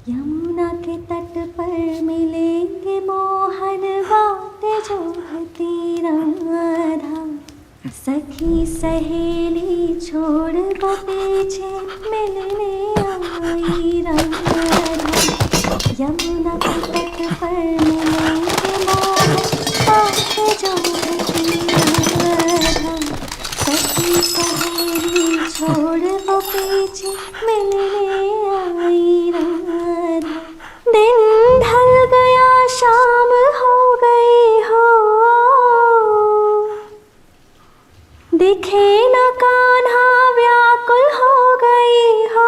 यमुना के तट पर मिलेंगे मोहन बात जो हती राधा, सखी सहेली छोड़ को पीछे मिलने आई राधा। यमुना के तट पर मिलेंगे मोहन बात जो हती राधा, सखी सहेली छोड़ को पीछे मिलने आई राधा। दिन ढल गया शाम हो गई हो, दिखे न कान्हा व्याकुल हो गई हो।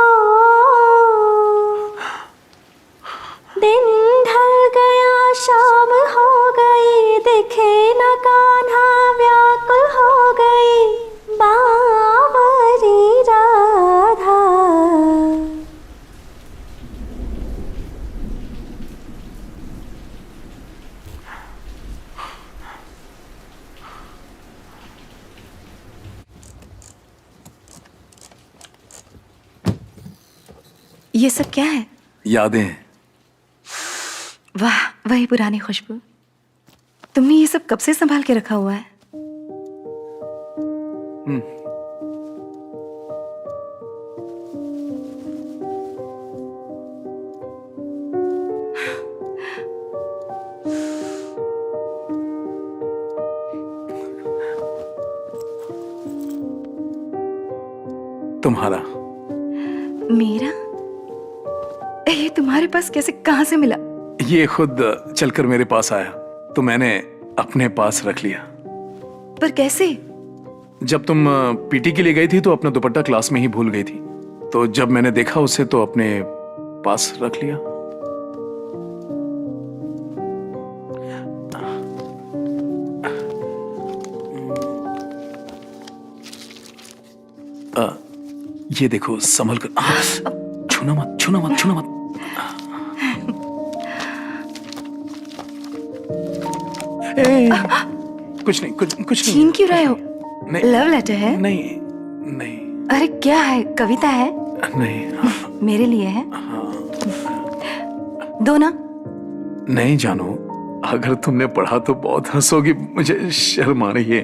दिन ढल गया शाम हो गई, दिखे न कान्हा व्याकुल हो गई। बावरी राधा ये सब क्या है? यादें हैं। वाह, वही पुरानी खुशबू। तुमने ये सब कब से संभाल के रखा हुआ है? तुम्हारा। मेरा? ये तुम्हारे पास कैसे, कहां से मिला? ये खुद चलकर मेरे पास आया तो मैंने अपने पास रख लिया। पर कैसे? जब तुम पीटी के लिए गई थी तो अपना दुपट्टा क्लास में ही भूल गई थी, तो जब मैंने देखा उसे तो अपने पास रख लिया। ये देखो, संभल कर। छूना मत, छूना मत, छूना मत। कुछ नहीं, कुछ नहीं। छीन क्यों रहे हो? नहीं, लव लेटर है? नहीं नहीं। अरे क्या है, कविता है? नहीं। मेरे लिए है? दो ना। नहीं जानू, अगर तुमने पढ़ा तो बहुत हंसोगी, मुझे शर्म आ रही है।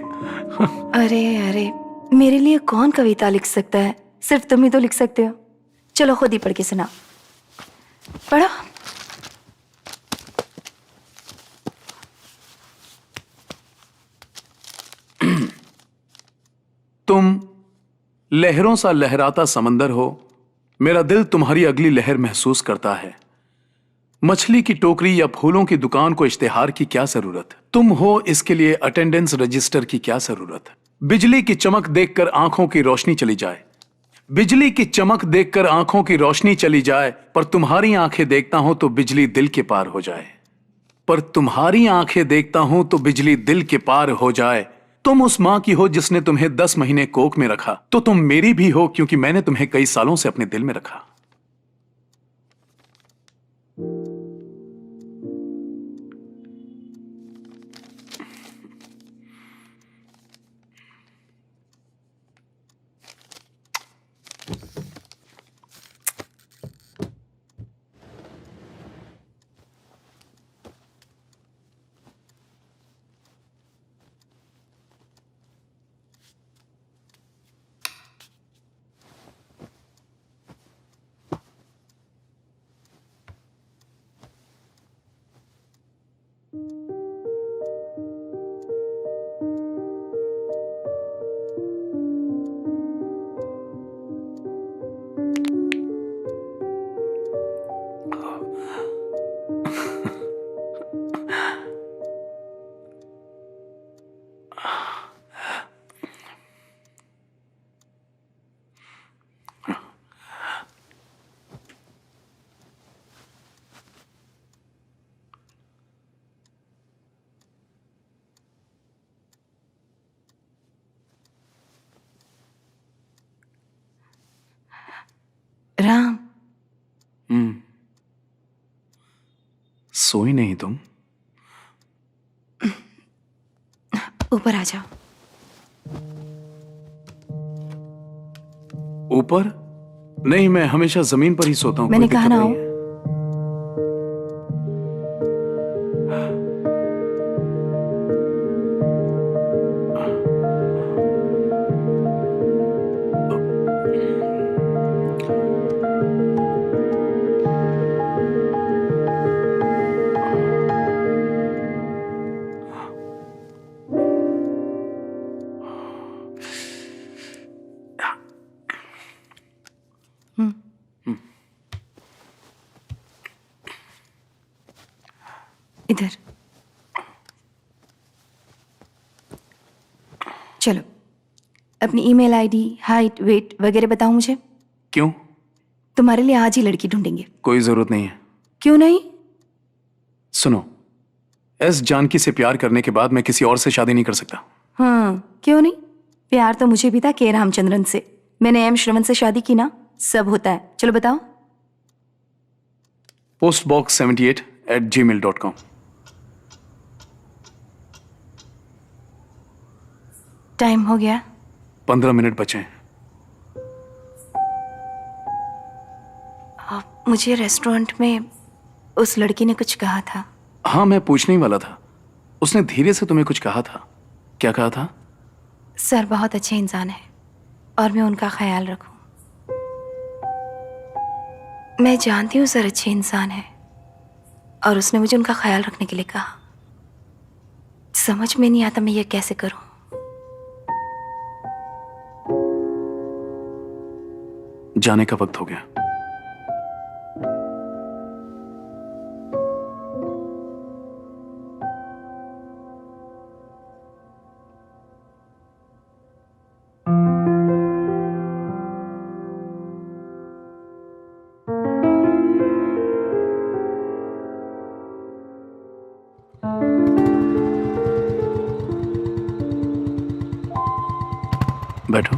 अरे अरे, मेरे लिए कौन कविता लिख सकता है? सिर्फ तुम ही तो लिख सकते हो। चलो खुद ही पढ़ के सुनाओ। पढ़ो। तुम लहरों सा लहराता समंदर हो, मेरा दिल तुम्हारी अगली लहर महसूस करता है। मछली की टोकरी या फूलों की दुकान को इश्तेहार की क्या जरूरत? तुम हो इसके लिए अटेंडेंस रजिस्टर की क्या जरूरत? बिजली की चमक देखकर आंखों की रोशनी चली जाए, बिजली की चमक देखकर आंखों की रोशनी चली जाए, पर तुम्हारी आंखें देखता हूं तो बिजली दिल के पार हो जाए। पर तुम्हारी आंखें देखता हूं तो बिजली दिल के पार हो जाए। तुम उस मां की हो जिसने तुम्हें 10 महीने कोख में रखा, तो तुम मेरी भी हो क्योंकि मैंने तुम्हें कई सालों से अपने दिल में रखा। राम, सोई नहीं तुम? ऊपर आ जाओ। ऊपर? नहीं, मैं हमेशा जमीन पर ही सोता हूँ। मैंने कोई कहा दिक्कत ना नहीं आओ। है। इधर चलो, अपनी ईमेल आईडी, हाइट, वेट वगैरह बताओ मुझे। क्यों? तुम्हारे लिए आज ही लड़की ढूंढेंगे। कोई जरूरत नहीं है। क्यों नहीं? सुनो, एस जानकी से प्यार करने के बाद मैं किसी और से शादी नहीं कर सकता। हाँ, क्यों नहीं? प्यार तो मुझे भी था के रामचंद्रन से। मैंने एम श्रवण से शादी की ना, सब होता है। चलो बताओ। postbox78@gmail.com। टाइम हो गया। 15 मिनट बचे हैं। मुझे रेस्टोरेंट में उस लड़की ने कुछ कहा था। हाँ, मैं पूछने ही वाला था। उसने धीरे से तुम्हें कुछ कहा था। क्या कहा था? सर बहुत अच्छे इंसान है और मैं उनका ख्याल रखूं। मैं जानती हूँ सर अच्छे इंसान है और उसने मुझे उनका ख्याल रखने के लिए कहा। समझ में नहीं आता मैं ये कैसे करूं। जाने का वक्त हो गया। बैठो।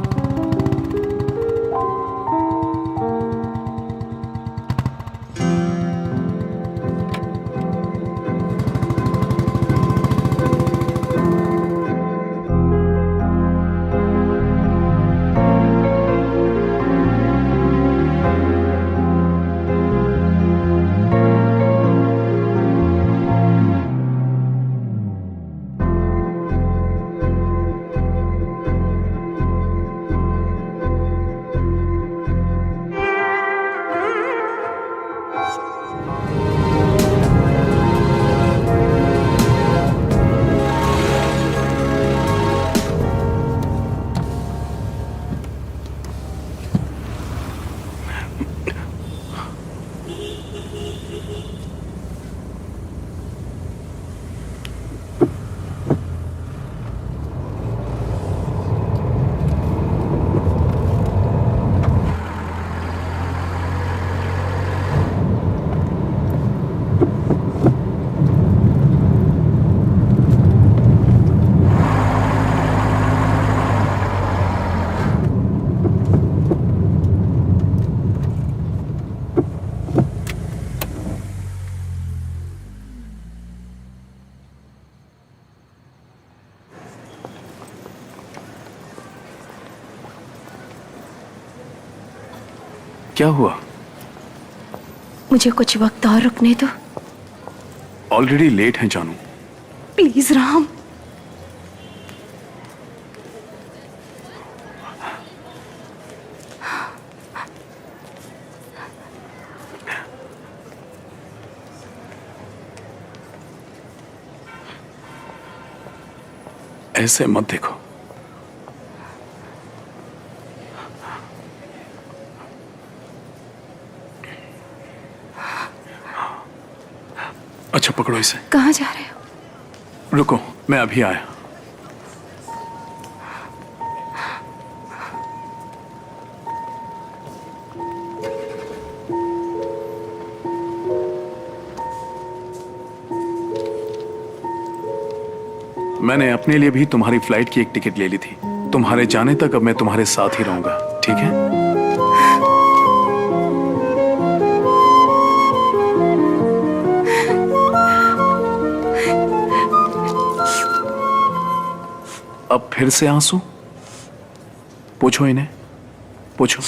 क्या हुआ? मुझे कुछ वक्त और रुकने दो। ऑलरेडी लेट हैं जानू। प्लीज राम। ऐसे मत देखो। अच्छा पकड़ो इसे। कहाँ जा रहे हो? रुको, मैं अभी आया। मैंने अपने लिए भी तुम्हारी फ्लाइट की एक टिकट ले ली थी। तुम्हारे जाने तक अब मैं तुम्हारे साथ ही रहूंगा, ठीक है? फिर से आंसू? पूछो इन्हें, पूछो।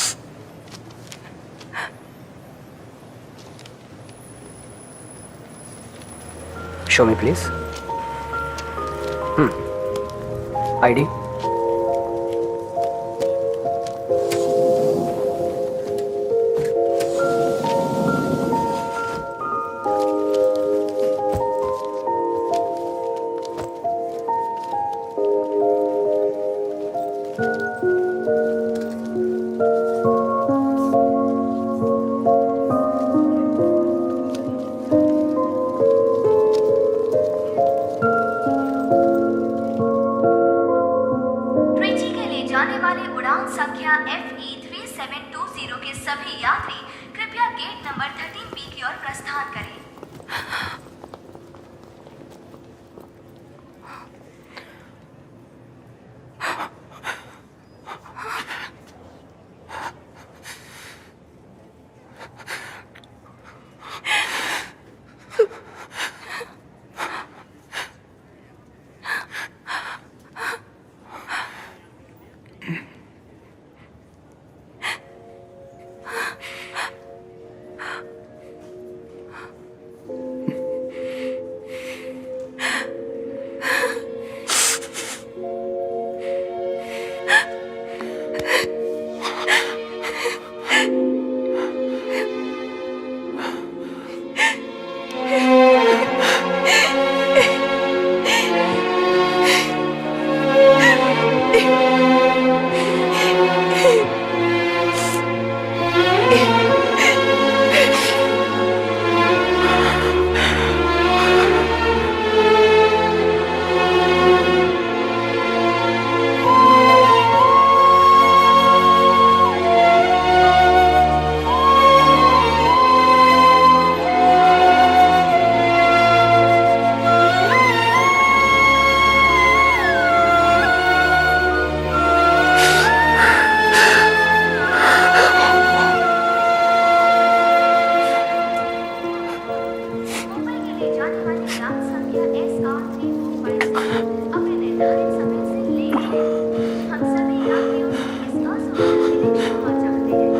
Show me please. ID. Trichy के लिए जाने वाले उड़ान संख्या FE3720 के सभी यात्री कृपया गेट नंबर 13B की ओर प्रस्थान करें। मुंबई के लिए जाने वाली उड़ान संख्या SR345 अपने निर्धारित समय से लेट है। हम सभी यात्रियों से इस असुविधा के लिए क्षमा चाहते हैं।